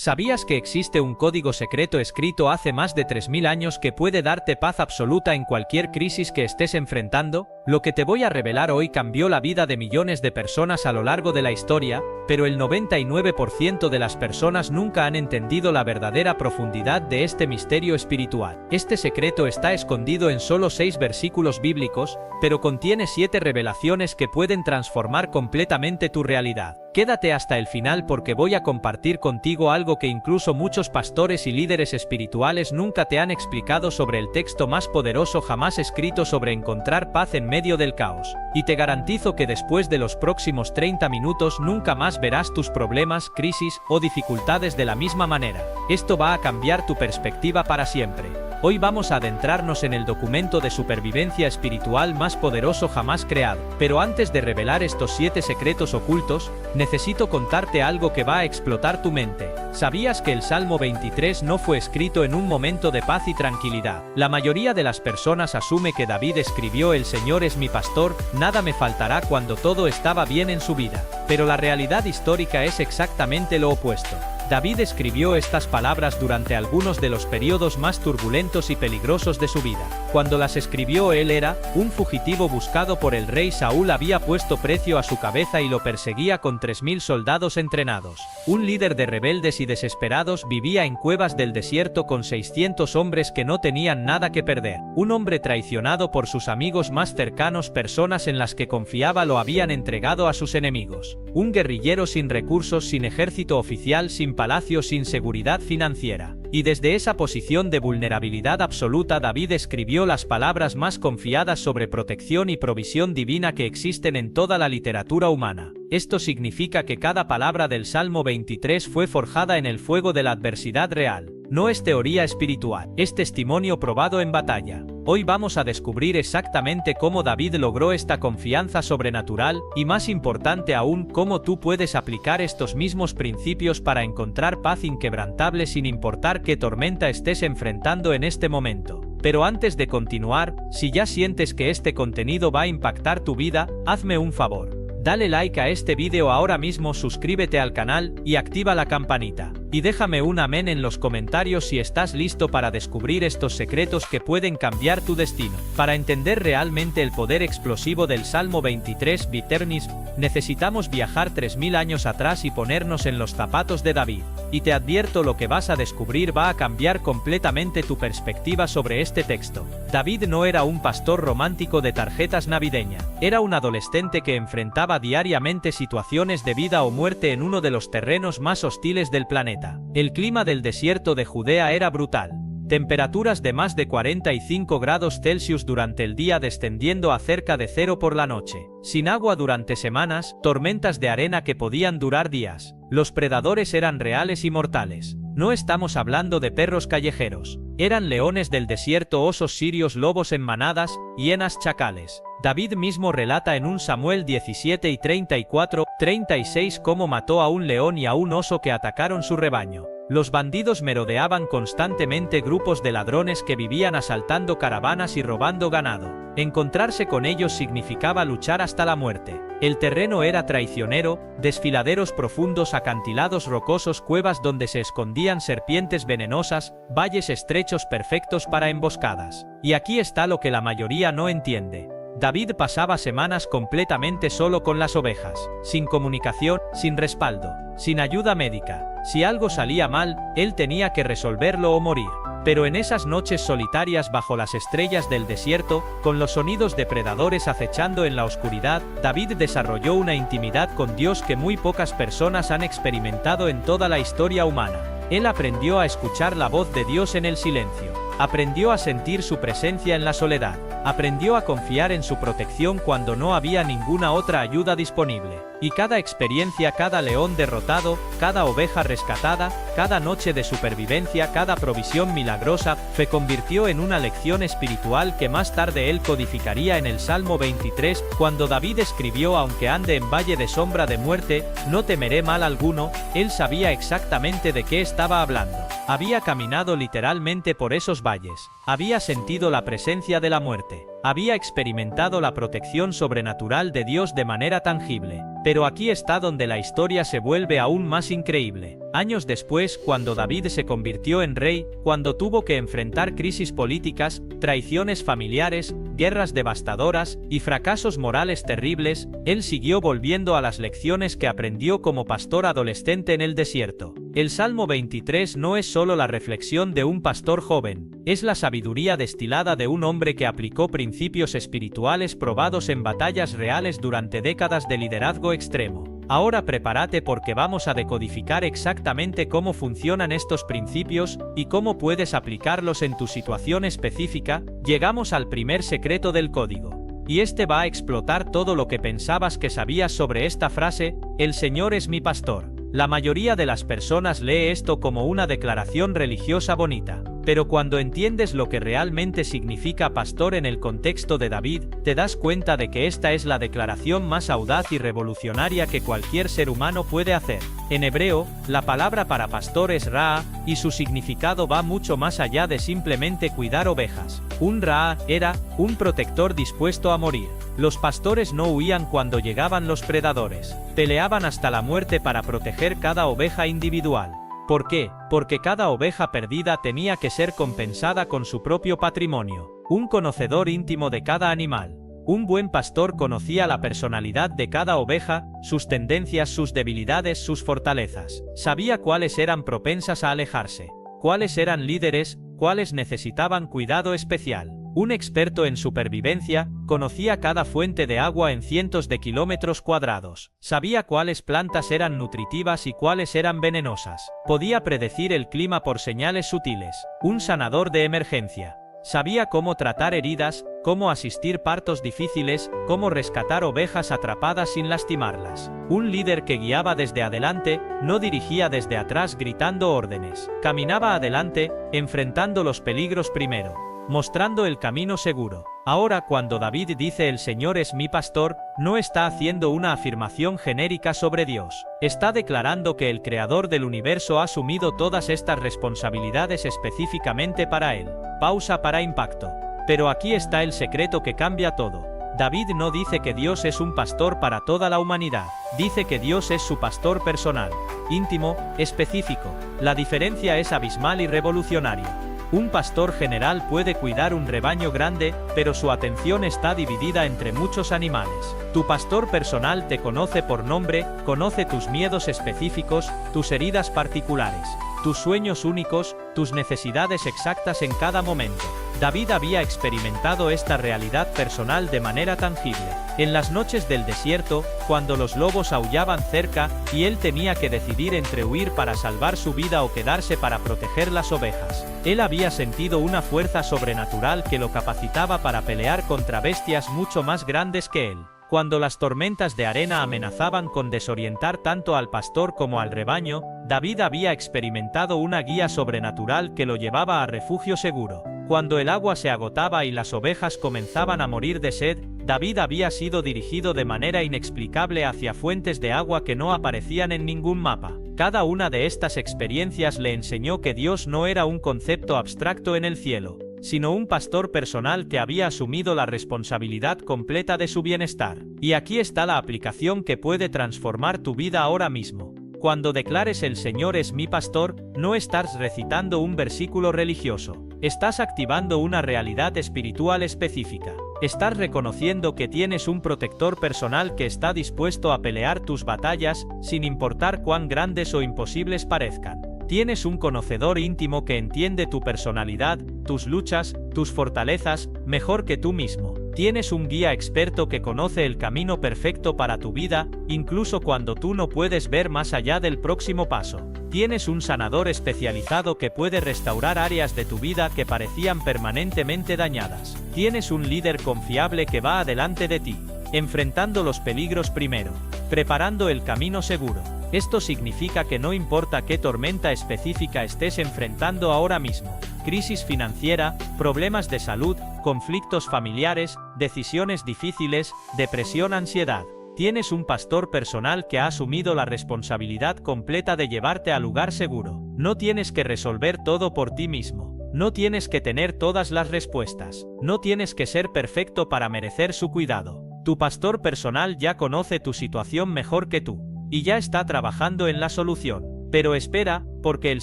¿Sabías que existe un código secreto escrito hace más de 3000 años que puede darte paz absoluta en cualquier crisis que estés enfrentando? Lo que te voy a revelar hoy cambió la vida de millones de personas a lo largo de la historia, pero el 99% de las personas nunca han entendido la verdadera profundidad de este misterio espiritual. Este secreto está escondido en solo 6 versículos bíblicos, pero contiene 7 revelaciones que pueden transformar completamente tu realidad. Quédate hasta el final porque voy a compartir contigo algo que incluso muchos pastores y líderes espirituales nunca te han explicado sobre el texto más poderoso jamás escrito sobre encontrar paz en medio del caos. Y te garantizo que después de los próximos 30 minutos nunca más verás tus problemas, crisis o dificultades de la misma manera. Esto va a cambiar tu perspectiva para siempre. Hoy vamos a adentrarnos en el documento de supervivencia espiritual más poderoso jamás creado. Pero antes de revelar estos 7 secretos ocultos, necesito contarte algo que va a explotar tu mente. ¿Sabías que el Salmo 23 no fue escrito en un momento de paz y tranquilidad? La mayoría de las personas asume que David escribió "El Señor es mi pastor, nada me faltará" cuando todo estaba bien en su vida. Pero la realidad histórica es exactamente lo opuesto. David escribió estas palabras durante algunos de los periodos más turbulentos y peligrosos de su vida. Cuando las escribió él era un fugitivo buscado por el rey Saúl, había puesto precio a su cabeza y lo perseguía con 3000 soldados entrenados. Un líder de rebeldes y desesperados vivía en cuevas del desierto con 600 hombres que no tenían nada que perder. Un hombre traicionado por sus amigos más cercanos, personas en las que confiaba, lo habían entregado a sus enemigos. Un guerrillero sin recursos, sin ejército oficial, sin palacio, sin seguridad financiera. Y desde esa posición de vulnerabilidad absoluta David escribió las palabras más confiadas sobre protección y provisión divina que existen en toda la literatura humana. Esto significa que cada palabra del Salmo 23 fue forjada en el fuego de la adversidad real. No es teoría espiritual, es testimonio probado en batalla. Hoy vamos a descubrir exactamente cómo David logró esta confianza sobrenatural, y más importante aún, cómo tú puedes aplicar estos mismos principios para encontrar paz inquebrantable sin importar qué tormenta estés enfrentando en este momento. Pero antes de continuar, si ya sientes que este contenido va a impactar tu vida, hazme un favor. Dale like a este vídeo ahora mismo, suscríbete al canal y activa la campanita. Y déjame un amén en los comentarios si estás listo para descubrir estos secretos que pueden cambiar tu destino. Para entender realmente el poder explosivo del Salmo 23 Viternis, necesitamos viajar 3000 años atrás y ponernos en los zapatos de David. Y te advierto, lo que vas a descubrir va a cambiar completamente tu perspectiva sobre este texto. David no era un pastor romántico de tarjetas navideñas. Era un adolescente que enfrentaba diariamente situaciones de vida o muerte en uno de los terrenos más hostiles del planeta. El clima del desierto de Judea era brutal. Temperaturas de más de 45 grados Celsius durante el día, descendiendo a cerca de 0 por la noche. Sin agua durante semanas, tormentas de arena que podían durar días. Los predadores eran reales y mortales. No estamos hablando de perros callejeros. Eran leones del desierto, osos sirios, lobos en manadas, hienas, chacales. David mismo relata en 1 Samuel 17 y 34-36 cómo mató a un león y a un oso que atacaron su rebaño. Los bandidos merodeaban constantemente, grupos de ladrones que vivían asaltando caravanas y robando ganado. Encontrarse con ellos significaba luchar hasta la muerte. El terreno era traicionero, desfiladeros profundos, acantilados rocosos, cuevas donde se escondían serpientes venenosas, valles estrechos perfectos para emboscadas. Y aquí está lo que la mayoría no entiende. David pasaba semanas completamente solo con las ovejas, sin comunicación, sin respaldo, sin ayuda médica. Si algo salía mal, él tenía que resolverlo o morir. Pero en esas noches solitarias bajo las estrellas del desierto, con los sonidos de predadores acechando en la oscuridad, David desarrolló una intimidad con Dios que muy pocas personas han experimentado en toda la historia humana. Él aprendió a escuchar la voz de Dios en el silencio. Aprendió a sentir su presencia en la soledad. Aprendió a confiar en su protección cuando no había ninguna otra ayuda disponible. Y cada experiencia, cada león derrotado, cada oveja rescatada, cada noche de supervivencia, cada provisión milagrosa, se convirtió en una lección espiritual que más tarde él codificaría en el Salmo 23, cuando David escribió: aunque ande en valle de sombra de muerte, no temeré mal alguno. Él sabía exactamente de qué estaba hablando. Había caminado literalmente por esos valles. Había sentido la presencia de la muerte. había experimentado la protección sobrenatural de Dios de manera tangible. Pero aquí está donde la historia se vuelve aún más increíble. Años después, cuando David se convirtió en rey, cuando tuvo que enfrentar crisis políticas, traiciones familiares, guerras devastadoras y fracasos morales terribles, él siguió volviendo a las lecciones que aprendió como pastor adolescente en el desierto. El Salmo 23 no es solo la reflexión de un pastor joven, es la sabiduría destilada de un hombre que aplicó principios espirituales probados en batallas reales durante décadas de liderazgo extremo. Ahora prepárate porque vamos a decodificar exactamente cómo funcionan estos principios y cómo puedes aplicarlos en tu situación específica. Llegamos al primer secreto del código. Y este va a explotar todo lo que pensabas que sabías sobre esta frase: el Señor es mi pastor. La mayoría de las personas lee esto como una declaración religiosa bonita. Pero cuando entiendes lo que realmente significa pastor en el contexto de David, te das cuenta de que esta es la declaración más audaz y revolucionaria que cualquier ser humano puede hacer. En hebreo, la palabra para pastor es ra'a, y su significado va mucho más allá de simplemente cuidar ovejas. Un ra'a era un protector dispuesto a morir. Los pastores no huían cuando llegaban los predadores. Peleaban hasta la muerte para proteger cada oveja individual. ¿Por qué? Porque cada oveja perdida tenía que ser compensada con su propio patrimonio. Un conocedor íntimo de cada animal. Un buen pastor conocía la personalidad de cada oveja, sus tendencias, sus debilidades, sus fortalezas. Sabía cuáles eran propensas a alejarse, cuáles eran líderes, cuáles necesitaban cuidado especial. Un experto en supervivencia, conocía cada fuente de agua en cientos de kilómetros cuadrados. Sabía cuáles plantas eran nutritivas y cuáles eran venenosas. Podía predecir el clima por señales sutiles. Un sanador de emergencia. Sabía cómo tratar heridas, cómo asistir partos difíciles, cómo rescatar ovejas atrapadas sin lastimarlas. Un líder que guiaba desde adelante, no dirigía desde atrás gritando órdenes. Caminaba adelante, enfrentando los peligros primero, mostrando el camino seguro. Ahora, cuando David dice el Señor es mi pastor, no está haciendo una afirmación genérica sobre Dios. Está declarando que el Creador del universo ha asumido todas estas responsabilidades específicamente para él. Pausa para impacto. Pero aquí está el secreto que cambia todo. David no dice que Dios es un pastor para toda la humanidad. Dice que Dios es su pastor personal, íntimo, específico. La diferencia es abismal y revolucionaria. Un pastor general puede cuidar un rebaño grande, pero su atención está dividida entre muchos animales. Tu pastor personal te conoce por nombre, conoce tus miedos específicos, tus heridas particulares, tus sueños únicos, tus necesidades exactas en cada momento. David había experimentado esta realidad personal de manera tangible. En las noches del desierto, cuando los lobos aullaban cerca, y él tenía que decidir entre huir para salvar su vida o quedarse para proteger las ovejas. Él había sentido una fuerza sobrenatural que lo capacitaba para pelear contra bestias mucho más grandes que él. Cuando las tormentas de arena amenazaban con desorientar tanto al pastor como al rebaño, David había experimentado una guía sobrenatural que lo llevaba a refugio seguro. Cuando el agua se agotaba y las ovejas comenzaban a morir de sed, David había sido dirigido de manera inexplicable hacia fuentes de agua que no aparecían en ningún mapa. Cada una de estas experiencias le enseñó que Dios no era un concepto abstracto en el cielo, sino un pastor personal que había asumido la responsabilidad completa de su bienestar. Y aquí está la aplicación que puede transformar tu vida ahora mismo. Cuando declares el Señor es mi pastor, no estás recitando un versículo religioso. Estás activando una realidad espiritual específica. Estás reconociendo que tienes un protector personal que está dispuesto a pelear tus batallas, sin importar cuán grandes o imposibles parezcan. Tienes un conocedor íntimo que entiende tu personalidad, tus luchas, tus fortalezas, mejor que tú mismo. Tienes un guía experto que conoce el camino perfecto para tu vida, incluso cuando tú no puedes ver más allá del próximo paso. Tienes un sanador especializado que puede restaurar áreas de tu vida que parecían permanentemente dañadas. Tienes un líder confiable que va adelante de ti, enfrentando los peligros primero, preparando el camino seguro. Esto significa que no importa qué tormenta específica estés enfrentando ahora mismo, crisis financiera, problemas de salud, conflictos familiares, decisiones difíciles, depresión, ansiedad. Tienes un pastor personal que ha asumido la responsabilidad completa de llevarte al lugar seguro. No tienes que resolver todo por ti mismo. No tienes que tener todas las respuestas. No tienes que ser perfecto para merecer su cuidado. Tu pastor personal ya conoce tu situación mejor que tú, y ya está trabajando en la solución. Pero espera, porque el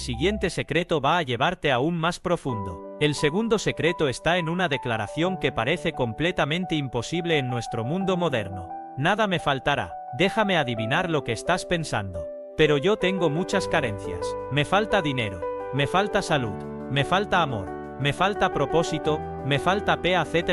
siguiente secreto va a llevarte aún más profundo. El segundo secreto está en una declaración que parece completamente imposible en nuestro mundo moderno. Nada me faltará. Déjame adivinar lo que estás pensando. Pero yo tengo muchas carencias. Me falta dinero. Me falta salud. Me falta amor. Me falta propósito. Me falta PACT.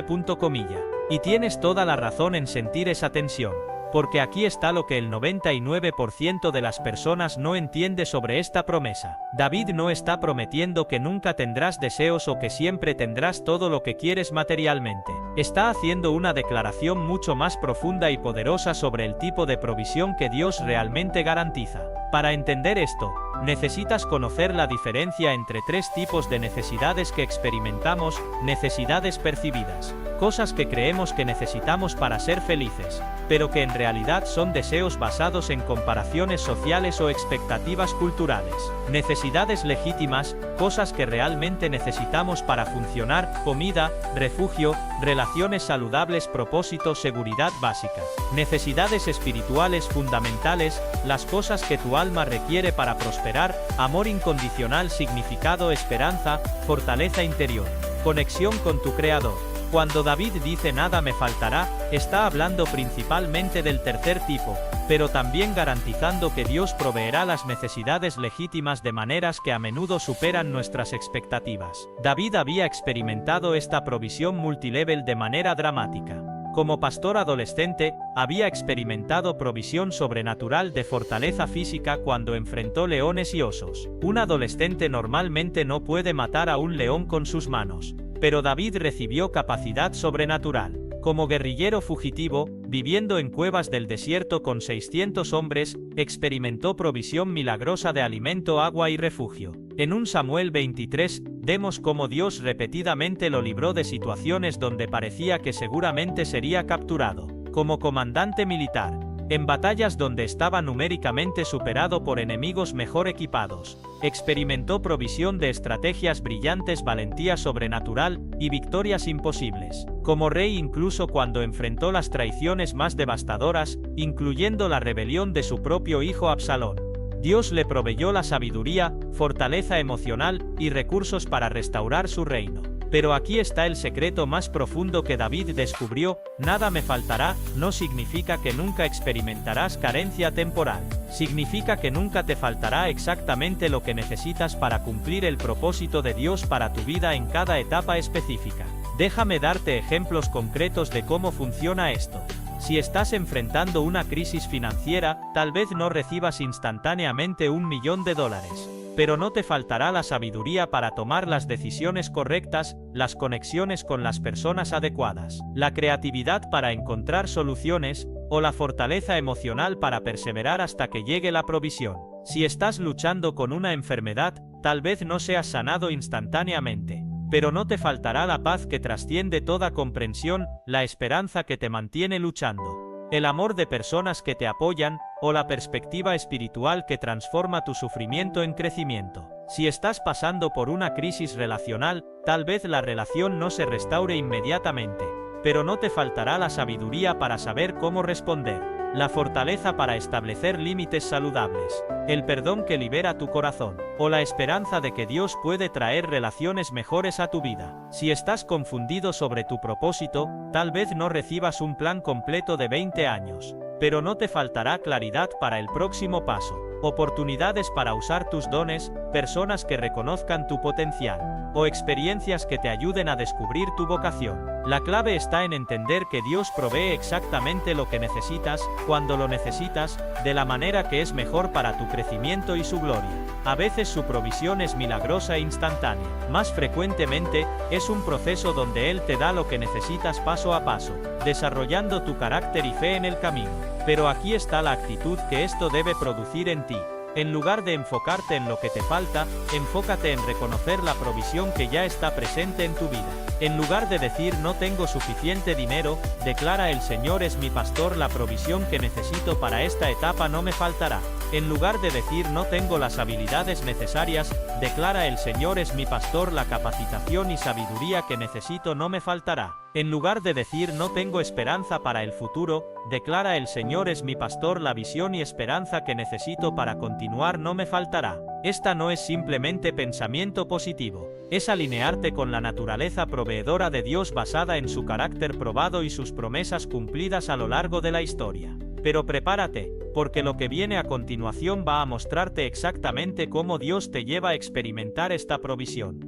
Y tienes toda la razón en sentir esa tensión. Porque aquí está lo que el 99% de las personas no entiende sobre esta promesa. David no está prometiendo que nunca tendrás deseos o que siempre tendrás todo lo que quieres materialmente. Está haciendo una declaración mucho más profunda y poderosa sobre el tipo de provisión que Dios realmente garantiza. Para entender esto, necesitas conocer la diferencia entre tres tipos de necesidades que experimentamos: necesidades percibidas, cosas que creemos que necesitamos para ser felices, pero que en realidad son deseos basados en comparaciones sociales o expectativas culturales; necesidades legítimas, cosas que realmente necesitamos para funcionar: comida, refugio, relaciones saludables, propósito, seguridad básica; necesidades espirituales fundamentales, las cosas que tu alma requiere para prosperar: amor incondicional, significado, esperanza, fortaleza interior, conexión con tu Creador. Cuando David dice nada me faltará, está hablando principalmente del tercer tipo, pero también garantizando que Dios proveerá las necesidades legítimas de maneras que a menudo superan nuestras expectativas. David había experimentado esta provisión multilevel de manera dramática. Como pastor adolescente, había experimentado provisión sobrenatural de fortaleza física cuando enfrentó leones y osos. Un adolescente normalmente no puede matar a un león con sus manos, pero David recibió capacidad sobrenatural. Como guerrillero fugitivo, viviendo en cuevas del desierto con 600 hombres, experimentó provisión milagrosa de alimento, agua y refugio. En 1 Samuel 23, vemos cómo Dios repetidamente lo libró de situaciones donde parecía que seguramente sería capturado. Como comandante militar, en batallas donde estaba numéricamente superado por enemigos mejor equipados, experimentó provisión de estrategias brillantes, valentía sobrenatural y victorias imposibles. Como rey, incluso cuando enfrentó las traiciones más devastadoras, incluyendo la rebelión de su propio hijo Absalón, Dios le proveyó la sabiduría, fortaleza emocional y recursos para restaurar su reino. Pero aquí está el secreto más profundo que David descubrió: nada me faltará no significa que nunca experimentarás carencia temporal. Significa que nunca te faltará exactamente lo que necesitas para cumplir el propósito de Dios para tu vida en cada etapa específica. Déjame darte ejemplos concretos de cómo funciona esto. Si estás enfrentando una crisis financiera, tal vez no recibas instantáneamente $1 millón, pero no te faltará la sabiduría para tomar las decisiones correctas, las conexiones con las personas adecuadas, la creatividad para encontrar soluciones, o la fortaleza emocional para perseverar hasta que llegue la provisión. Si estás luchando con una enfermedad, tal vez no seas sanado instantáneamente, pero no te faltará la paz que trasciende toda comprensión, la esperanza que te mantiene luchando, el amor de personas que te apoyan, o la perspectiva espiritual que transforma tu sufrimiento en crecimiento. Si estás pasando por una crisis relacional, tal vez la relación no se restaure inmediatamente, pero no te faltará la sabiduría para saber cómo responder, la fortaleza para establecer límites saludables, el perdón que libera tu corazón, o la esperanza de que Dios puede traer relaciones mejores a tu vida. Si estás confundido sobre tu propósito, tal vez no recibas un plan completo de 20 años, pero no te faltará claridad para el próximo paso, oportunidades para usar tus dones, personas que reconozcan tu potencial, o experiencias que te ayuden a descubrir tu vocación. La clave está en entender que Dios provee exactamente lo que necesitas, cuando lo necesitas, de la manera que es mejor para tu crecimiento y su gloria. A veces su provisión es milagrosa e instantánea. Más frecuentemente, es un proceso donde Él te da lo que necesitas paso a paso, desarrollando tu carácter y fe en el camino. Pero aquí está la actitud que esto debe producir en ti. En lugar de enfocarte en lo que te falta, enfócate en reconocer la provisión que ya está presente en tu vida. En lugar de decir no tengo suficiente dinero, declara el Señor es mi pastor, la provisión que necesito para esta etapa no me faltará. En lugar de decir no tengo las habilidades necesarias, declara el Señor es mi pastor, la capacitación y sabiduría que necesito no me faltará. En lugar de decir no tengo esperanza para el futuro, declara el Señor es mi pastor, la visión y esperanza que necesito para continuar no me faltará. Esta no es simplemente pensamiento positivo, es alinearte con la naturaleza proveedora de Dios basada en su carácter probado y sus promesas cumplidas a lo largo de la historia. Pero prepárate, porque lo que viene a continuación va a mostrarte exactamente cómo Dios te lleva a experimentar esta provisión.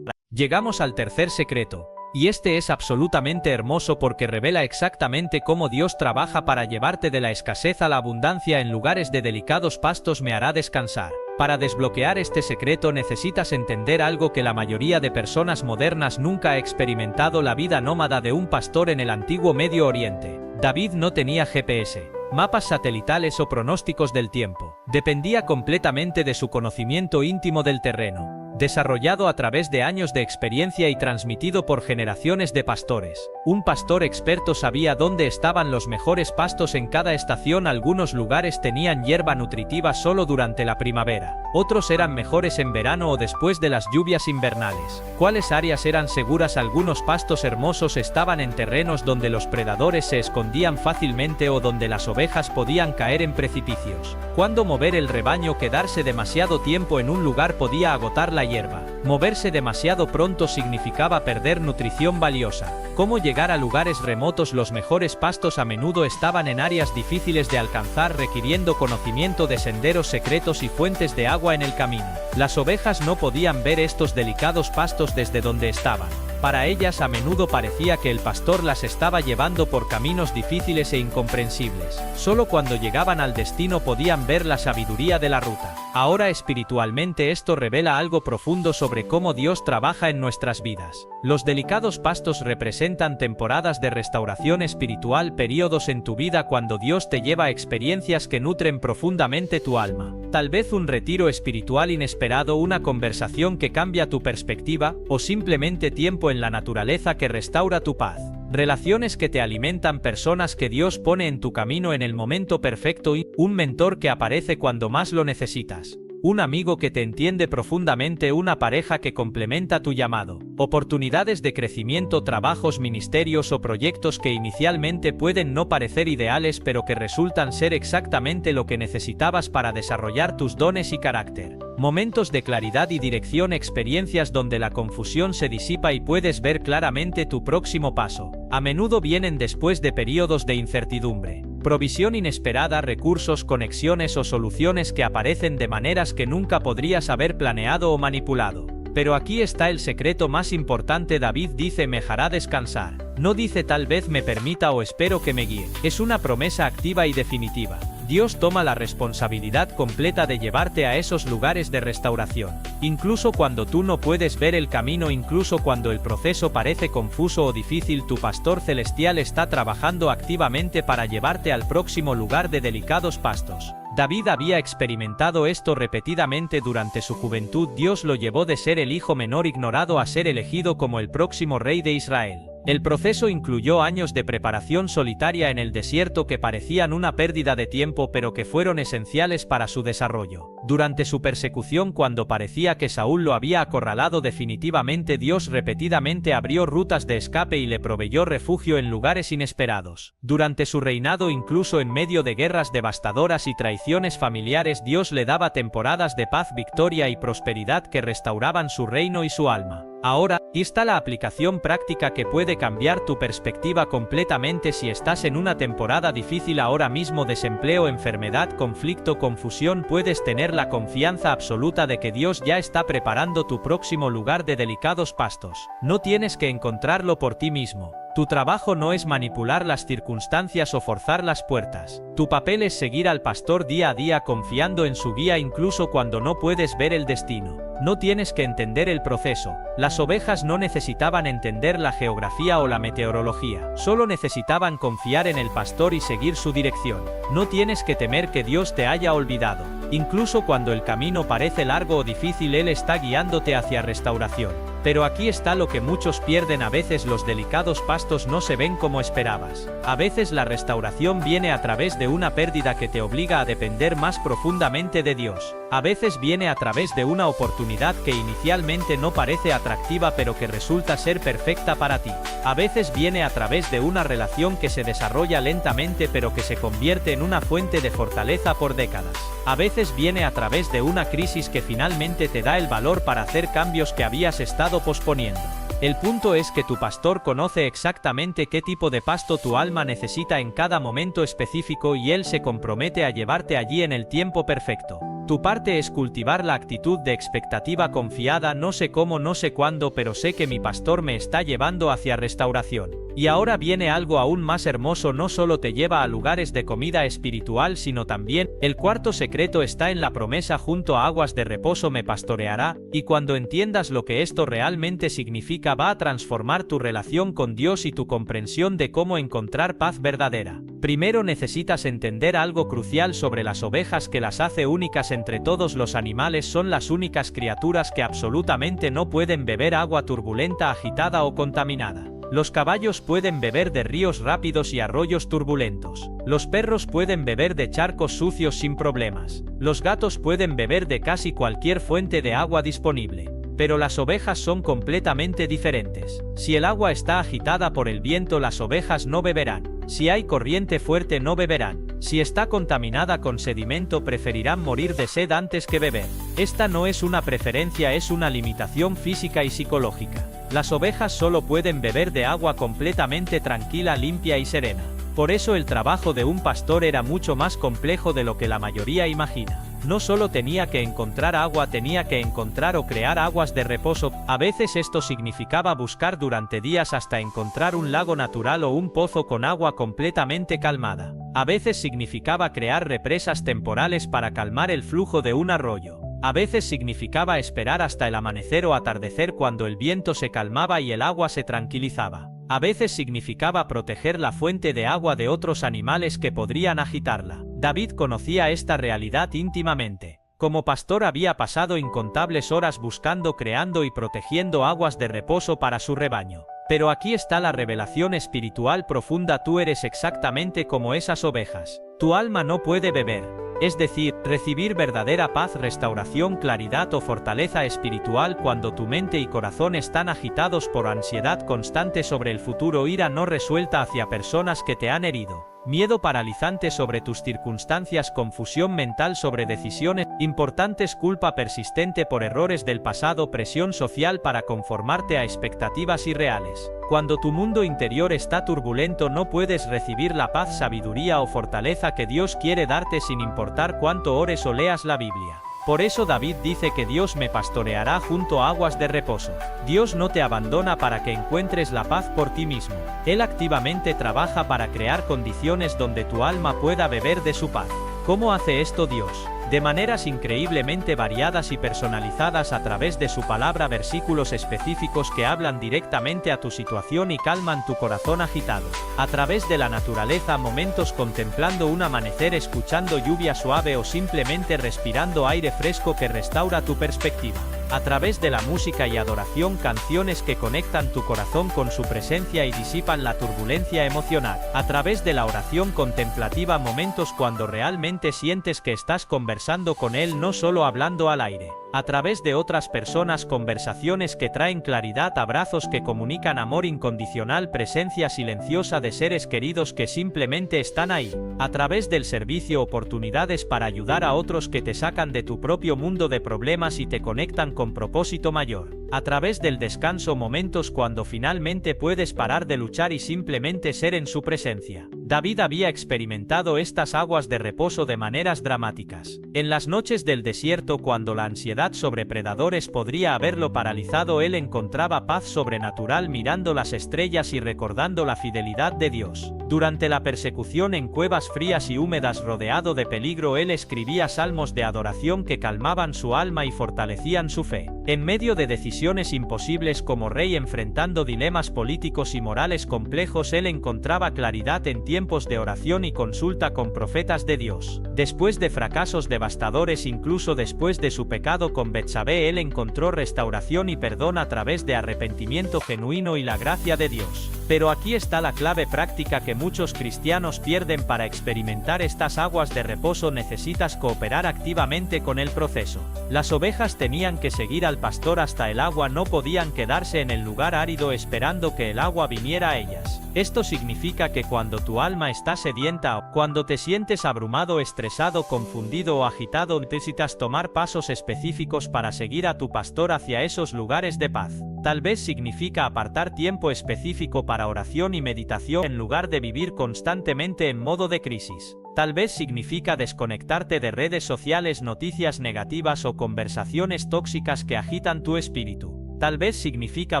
Llegamos al tercer secreto. Y este es absolutamente hermoso porque revela exactamente cómo Dios trabaja para llevarte de la escasez a la abundancia en lugares de delicados pastos me hará descansar. Para desbloquear este secreto necesitas entender algo que la mayoría de personas modernas nunca ha experimentado: la vida nómada de un pastor en el antiguo Medio Oriente. David no tenía GPS, mapas satelitales o pronósticos del tiempo. Dependía completamente de su conocimiento íntimo del terreno, desarrollado a través de años de experiencia y transmitido por generaciones de pastores. Un pastor experto sabía dónde estaban los mejores pastos en cada estación. Algunos lugares tenían hierba nutritiva solo durante la primavera, otros eran mejores en verano o después de las lluvias invernales. ¿Cuáles áreas eran seguras? Algunos pastos hermosos estaban en terrenos donde los predadores se escondían fácilmente o donde las ovejas podían caer en precipicios. Cuando mover el rebaño, quedarse demasiado tiempo en un lugar podía agotar la hierba. Moverse demasiado pronto significaba perder nutrición valiosa. ¿Cómo llegar a lugares remotos? Los mejores pastos a menudo estaban en áreas difíciles de alcanzar, requiriendo conocimiento de senderos secretos y fuentes de agua en el camino. Las ovejas no podían ver estos delicados pastos desde donde estaban. Para ellas a menudo parecía que el pastor las estaba llevando por caminos difíciles e incomprensibles. Solo cuando llegaban al destino podían ver la sabiduría de la ruta. Ahora espiritualmente esto revela algo profundo sobre cómo Dios trabaja en nuestras vidas. Los delicados pastos representan temporadas de restauración espiritual, periodos en tu vida cuando Dios te lleva a experiencias que nutren profundamente tu alma. Tal vez un retiro espiritual inesperado, una conversación que cambia tu perspectiva, o simplemente tiempo en la naturaleza que restaura tu paz. Relaciones que te alimentan, personas que Dios pone en tu camino en el momento perfecto y un mentor que aparece cuando más lo necesitas. Un amigo que te entiende profundamente, una pareja que complementa tu llamado, oportunidades de crecimiento, trabajos, ministerios o proyectos que inicialmente pueden no parecer ideales pero que resultan ser exactamente lo que necesitabas para desarrollar tus dones y carácter. Momentos de claridad y dirección, experiencias donde la confusión se disipa y puedes ver claramente tu próximo paso. A menudo vienen después de periodos de incertidumbre. Provisión inesperada, recursos, conexiones o soluciones que aparecen de maneras que nunca podrías haber planeado o manipulado. Pero aquí está el secreto más importante. David dice me hará descansar. No dice tal vez me permita o espero que me guíe. Es una promesa activa y definitiva. Dios toma la responsabilidad completa de llevarte a esos lugares de restauración. Incluso cuando tú no puedes ver el camino, incluso cuando el proceso parece confuso o difícil, tu pastor celestial está trabajando activamente para llevarte al próximo lugar de delicados pastos. David había experimentado esto repetidamente durante su juventud. Dios lo llevó de ser el hijo menor ignorado a ser elegido como el próximo rey de Israel. El proceso incluyó años de preparación solitaria en el desierto que parecían una pérdida de tiempo pero que fueron esenciales para su desarrollo. Durante su persecución, cuando parecía que Saúl lo había acorralado definitivamente, Dios repetidamente abrió rutas de escape y le proveyó refugio en lugares inesperados. Durante su reinado, incluso en medio de guerras devastadoras y traiciones familiares, Dios le daba temporadas de paz, victoria y prosperidad que restauraban su reino y su alma. Ahora, está la aplicación práctica que puede cambiar tu perspectiva completamente si estás en una temporada difícil ahora mismo: desempleo, enfermedad, conflicto, confusión. Puedes tener la confianza absoluta de que Dios ya está preparando tu próximo lugar de delicados pastos. No tienes que encontrarlo por ti mismo. Tu trabajo no es manipular las circunstancias o forzar las puertas. Tu papel es seguir al pastor día a día, confiando en su guía incluso cuando no puedes ver el destino. No tienes que entender el proceso. Las ovejas no necesitaban entender la geografía o la meteorología. Solo necesitaban confiar en el pastor y seguir su dirección. No tienes que temer que Dios te haya olvidado. Incluso cuando el camino parece largo o difícil, Él está guiándote hacia restauración. Pero aquí está lo que muchos pierden: a veces los delicados pastos no se ven como esperabas. A veces la restauración viene a través de una pérdida que te obliga a depender más profundamente de Dios. A veces viene a través de una oportunidad que inicialmente no parece atractiva pero que resulta ser perfecta para ti. A veces viene a través de una relación que se desarrolla lentamente pero que se convierte en una fuente de fortaleza por décadas. A veces viene a través de una crisis que finalmente te da el valor para hacer cambios que habías estado posponiendo. El punto es que tu pastor conoce exactamente qué tipo de pasto tu alma necesita en cada momento específico y Él se compromete a llevarte allí en el tiempo perfecto. Tu parte es cultivar la actitud de expectativa confiada: no sé cómo, no sé cuándo, pero sé que mi pastor me está llevando hacia restauración. Y ahora viene algo aún más hermoso: no solo te lleva a lugares de comida espiritual, sino también, el cuarto secreto está en la promesa: junto a aguas de reposo me pastoreará. Y cuando entiendas lo que esto realmente significa, va a transformar tu relación con Dios y tu comprensión de cómo encontrar paz verdadera. Primero necesitas entender algo crucial sobre las ovejas que las hace únicas entre todos los animales: son las únicas criaturas que absolutamente no pueden beber agua turbulenta, agitada o contaminada. Los caballos pueden beber de ríos rápidos y arroyos turbulentos. Los perros pueden beber de charcos sucios sin problemas. Los gatos pueden beber de casi cualquier fuente de agua disponible. Pero las ovejas son completamente diferentes. Si el agua está agitada por el viento, las ovejas no beberán. Si hay corriente fuerte, no beberán. Si está contaminada con sedimento, preferirán morir de sed antes que beber. Esta no es una preferencia, es una limitación física y psicológica. Las ovejas solo pueden beber de agua completamente tranquila, limpia y serena. Por eso el trabajo de un pastor era mucho más complejo de lo que la mayoría imagina. No solo tenía que encontrar agua, tenía que encontrar o crear aguas de reposo. A veces esto significaba buscar durante días hasta encontrar un lago natural o un pozo con agua completamente calmada. A veces significaba crear represas temporales para calmar el flujo de un arroyo. A veces significaba esperar hasta el amanecer o atardecer, cuando el viento se calmaba y el agua se tranquilizaba. A veces significaba proteger la fuente de agua de otros animales que podrían agitarla. David conocía esta realidad íntimamente. Como pastor había pasado incontables horas buscando, creando y protegiendo aguas de reposo para su rebaño. Pero aquí está la revelación espiritual profunda: tú eres exactamente como esas ovejas. Tu alma no puede beber, es decir, recibir verdadera paz, restauración, claridad o fortaleza espiritual cuando tu mente y corazón están agitados por ansiedad constante sobre el futuro, ira no resuelta hacia personas que te han herido, miedo paralizante sobre tus circunstancias, confusión mental sobre decisiones importantes, culpa persistente por errores del pasado, presión social para conformarte a expectativas irreales. Cuando tu mundo interior está turbulento, no puedes recibir la paz, sabiduría o fortaleza que Dios quiere darte, sin importar cuánto ores o leas la Biblia. Por eso David dice que Dios me pastoreará junto a aguas de reposo. Dios no te abandona para que encuentres la paz por ti mismo. Él activamente trabaja para crear condiciones donde tu alma pueda beber de su paz. ¿Cómo hace esto Dios? De maneras increíblemente variadas y personalizadas a través de su palabra, versículos específicos que hablan directamente a tu situación y calman tu corazón agitado. A través de la naturaleza, momentos contemplando un amanecer, escuchando lluvia suave o simplemente respirando aire fresco que restaura tu perspectiva. A través de la música y adoración, canciones que conectan tu corazón con su presencia y disipan la turbulencia emocional. A través de la oración contemplativa, momentos cuando realmente sientes que estás conversando con Él, no solo hablando al aire. A través de otras personas, conversaciones que traen claridad, abrazos que comunican amor incondicional, presencia silenciosa de seres queridos que simplemente están ahí. A través del servicio, oportunidades para ayudar a otros que te sacan de tu propio mundo de problemas y te conectan con propósito mayor. A través del descanso, momentos cuando finalmente puedes parar de luchar y simplemente ser en su presencia. David había experimentado estas aguas de reposo de maneras dramáticas. En las noches del desierto, cuando la ansiedad sobre predadores podría haberlo paralizado, él encontraba paz sobrenatural mirando las estrellas y recordando la fidelidad de Dios. Durante la persecución en cuevas frías y húmedas rodeado de peligro, él escribía salmos de adoración que calmaban su alma y fortalecían su fe. En medio de decisiones imposibles como rey enfrentando dilemas políticos y morales complejos, él encontraba claridad en tiempos de oración y consulta con profetas de Dios. Después de fracasos devastadores, incluso después de su pecado con Betsabé, él encontró restauración y perdón a través de arrepentimiento genuino y la gracia de Dios. Pero aquí está la clave práctica que muchos cristianos pierden. Para experimentar estas aguas de reposo necesitas cooperar activamente con el proceso. Las ovejas tenían que seguir al pastor hasta el agua, no podían quedarse en el lugar árido esperando que el agua viniera a ellas. Esto significa que cuando tu alma está sedienta o cuando te sientes abrumado, estresado, confundido o agitado, necesitas tomar pasos específicos para seguir a tu pastor hacia esos lugares de paz. Tal vez significa apartar tiempo específico para oración y meditación en lugar de vivir constantemente en modo de crisis. Tal vez significa desconectarte de redes sociales, noticias negativas o conversaciones tóxicas que agitan tu espíritu. Tal vez significa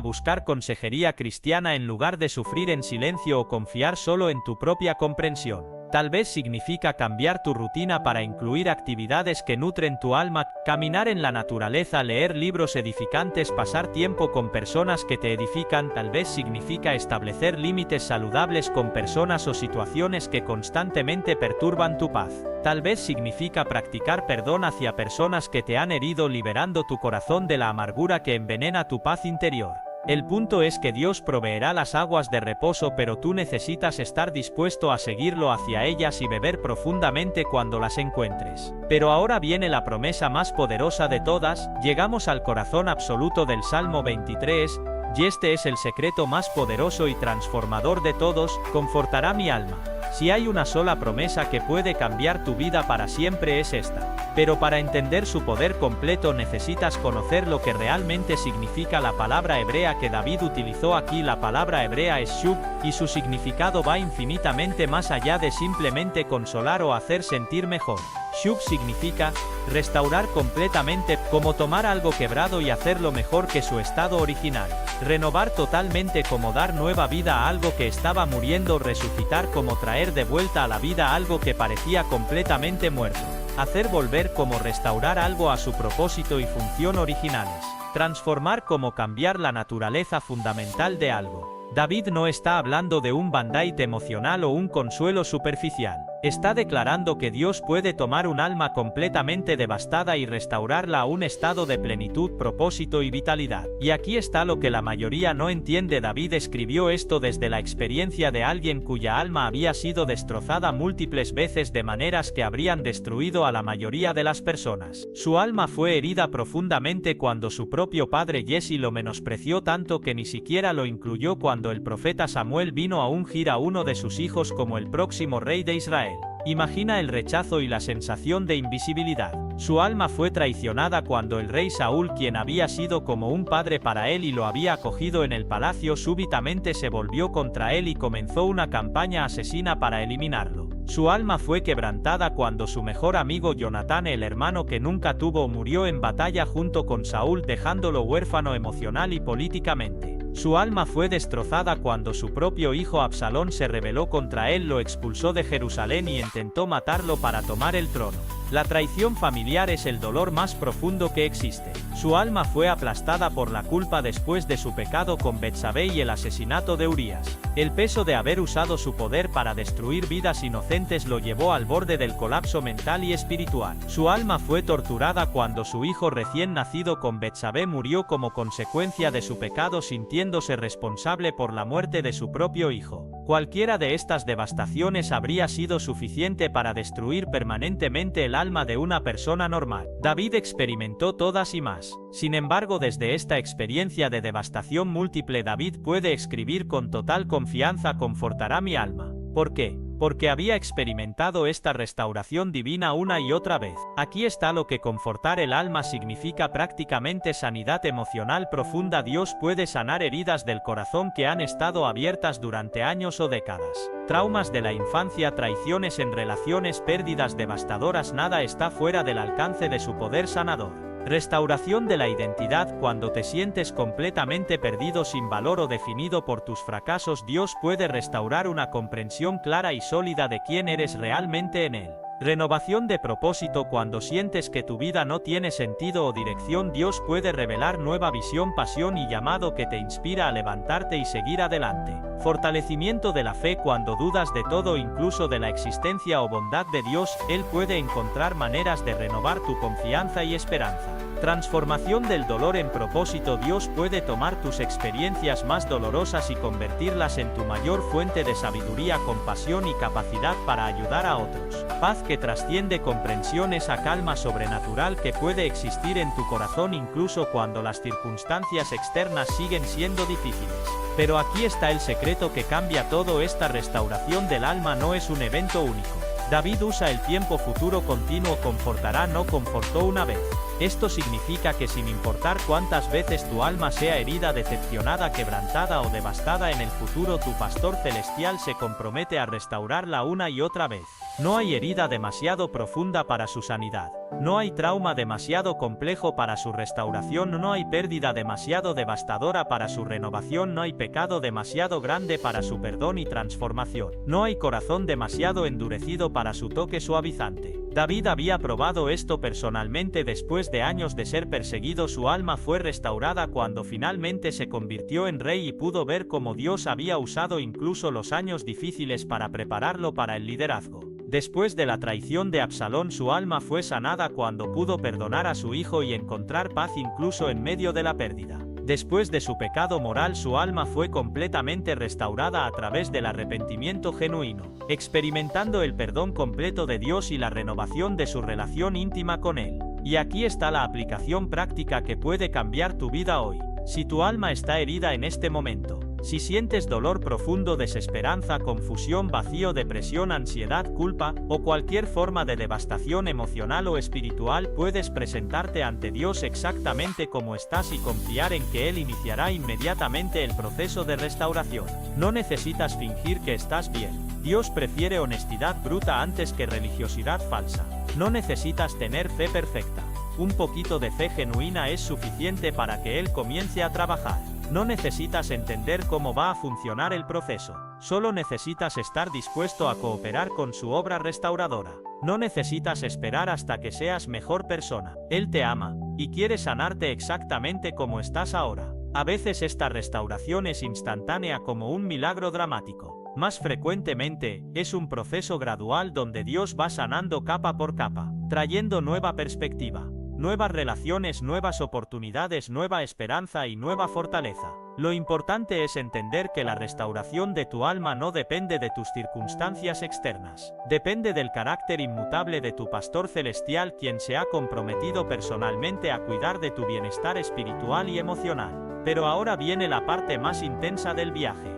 buscar consejería cristiana en lugar de sufrir en silencio o confiar solo en tu propia comprensión. Tal vez significa cambiar tu rutina para incluir actividades que nutren tu alma, caminar en la naturaleza, leer libros edificantes, pasar tiempo con personas que te edifican. Tal vez significa establecer límites saludables con personas o situaciones que constantemente perturban tu paz. Tal vez significa practicar perdón hacia personas que te han herido, liberando tu corazón de la amargura que envenena tu paz interior. El punto es que Dios proveerá las aguas de reposo, pero tú necesitas estar dispuesto a seguirlo hacia ellas y beber profundamente cuando las encuentres. Pero ahora viene la promesa más poderosa de todas. Llegamos al corazón absoluto del Salmo 23, y este es el secreto más poderoso y transformador de todos: confortará mi alma. Si hay una sola promesa que puede cambiar tu vida para siempre, es esta. Pero para entender su poder completo necesitas conocer lo que realmente significa la palabra hebrea que David utilizó aquí. La palabra hebrea es shub, y su significado va infinitamente más allá de simplemente consolar o hacer sentir mejor. Shub significa restaurar completamente, como tomar algo quebrado y hacerlo mejor que su estado original. Renovar totalmente, como dar nueva vida a algo que estaba muriendo. Resucitar, como traer de vuelta a la vida algo que parecía completamente muerto. Hacer volver, como restaurar algo a su propósito y función originales. Transformar, como cambiar la naturaleza fundamental de algo. David no está hablando de un band-aid emocional o un consuelo superficial. Está declarando que Dios puede tomar un alma completamente devastada y restaurarla a un estado de plenitud, propósito y vitalidad. Y aquí está lo que la mayoría no entiende. David escribió esto desde la experiencia de alguien cuya alma había sido destrozada múltiples veces de maneras que habrían destruido a la mayoría de las personas. Su alma fue herida profundamente cuando su propio padre Jesse lo menospreció tanto que ni siquiera lo incluyó cuando el profeta Samuel vino a ungir a uno de sus hijos como el próximo rey de Israel. Imagina el rechazo y la sensación de invisibilidad. Su alma fue traicionada cuando el rey Saúl, quien había sido como un padre para él y lo había acogido en el palacio, súbitamente se volvió contra él y comenzó una campaña asesina para eliminarlo. Su alma fue quebrantada cuando su mejor amigo Jonatán, el hermano que nunca tuvo, murió en batalla junto con Saúl, dejándolo huérfano emocional y políticamente. Su alma fue destrozada cuando su propio hijo Absalón se rebeló contra él, lo expulsó de Jerusalén y intentó matarlo para tomar el trono. La traición familiar es el dolor más profundo que existe. Su alma fue aplastada por la culpa después de su pecado con Betsabé y el asesinato de Urías. El peso de haber usado su poder para destruir vidas inocentes lo llevó al borde del colapso mental y espiritual. Su alma fue torturada cuando su hijo recién nacido con Betsabé murió como consecuencia de su pecado, sintiéndose responsable por la muerte de su propio hijo. Cualquiera de estas devastaciones habría sido suficiente para destruir permanentemente el alma de una persona normal. David experimentó todas y más. Sin embargo, desde esta experiencia de devastación múltiple, David puede escribir con total confianza: confortará mi alma. ¿Por qué? Porque había experimentado esta restauración divina una y otra vez. Aquí está lo que confortar el alma significa: prácticamente sanidad emocional profunda. Dios puede sanar heridas del corazón que han estado abiertas durante años o décadas. Traumas de la infancia, traiciones en relaciones, pérdidas devastadoras. Nada está fuera del alcance de su poder sanador. Restauración de la identidad. Cuando te sientes completamente perdido, sin valor o definido por tus fracasos, Dios puede restaurar una comprensión clara y sólida de quién eres realmente en Él. Renovación de propósito. Cuando sientes que tu vida no tiene sentido o dirección, Dios puede revelar nueva visión, pasión y llamado que te inspira a levantarte y seguir adelante. Fortalecimiento de la fe. Cuando dudas de todo, incluso de la existencia o bondad de Dios, Él puede encontrar maneras de renovar tu confianza y esperanza. Transformación del dolor en propósito. Dios puede tomar tus experiencias más dolorosas y convertirlas en tu mayor fuente de sabiduría, compasión y capacidad para ayudar a otros. Paz que trasciende comprensión. Esa calma sobrenatural que puede existir en tu corazón incluso cuando las circunstancias externas siguen siendo difíciles. Pero aquí está el secreto que cambia todo. Esta restauración del alma no es un evento único. David usa el tiempo futuro continuo. Confortará, no confortó una vez. Esto significa que sin importar cuántas veces tu alma sea herida, decepcionada, quebrantada o devastada, en el futuro tu pastor celestial se compromete a restaurarla una y otra vez. No hay herida demasiado profunda para su sanidad. No hay trauma demasiado complejo para su restauración. No hay pérdida demasiado devastadora para su renovación. No hay pecado demasiado grande para su perdón y transformación. No hay corazón demasiado endurecido para su toque suavizante. David había probado esto personalmente. Después de años de ser perseguido, su alma fue restaurada cuando finalmente se convirtió en rey y pudo ver cómo Dios había usado incluso los años difíciles para prepararlo para el liderazgo. Después de la traición de Absalón, su alma fue sanada cuando pudo perdonar a su hijo y encontrar paz incluso en medio de la pérdida. Después de su pecado moral, su alma fue completamente restaurada a través del arrepentimiento genuino, experimentando el perdón completo de Dios y la renovación de su relación íntima con Él. Y aquí está la aplicación práctica que puede cambiar tu vida hoy. Si tu alma está herida en este momento, si sientes dolor profundo, desesperanza, confusión, vacío, depresión, ansiedad, culpa, o cualquier forma de devastación emocional o espiritual, puedes presentarte ante Dios exactamente como estás y confiar en que Él iniciará inmediatamente el proceso de restauración. No necesitas fingir que estás bien. Dios prefiere honestidad bruta antes que religiosidad falsa. No necesitas tener fe perfecta. Un poquito de fe genuina es suficiente para que Él comience a trabajar. No necesitas entender cómo va a funcionar el proceso. Solo necesitas estar dispuesto a cooperar con su obra restauradora. No necesitas esperar hasta que seas mejor persona. Él te ama y quiere sanarte exactamente como estás ahora. A veces esta restauración es instantánea, como un milagro dramático. Más frecuentemente, es un proceso gradual donde Dios va sanando capa por capa, trayendo nueva perspectiva, nuevas relaciones, nuevas oportunidades, nueva esperanza y nueva fortaleza. Lo importante es entender que la restauración de tu alma no depende de tus circunstancias externas. Depende del carácter inmutable de tu pastor celestial, quien se ha comprometido personalmente a cuidar de tu bienestar espiritual y emocional. Pero ahora viene la parte más intensa del viaje.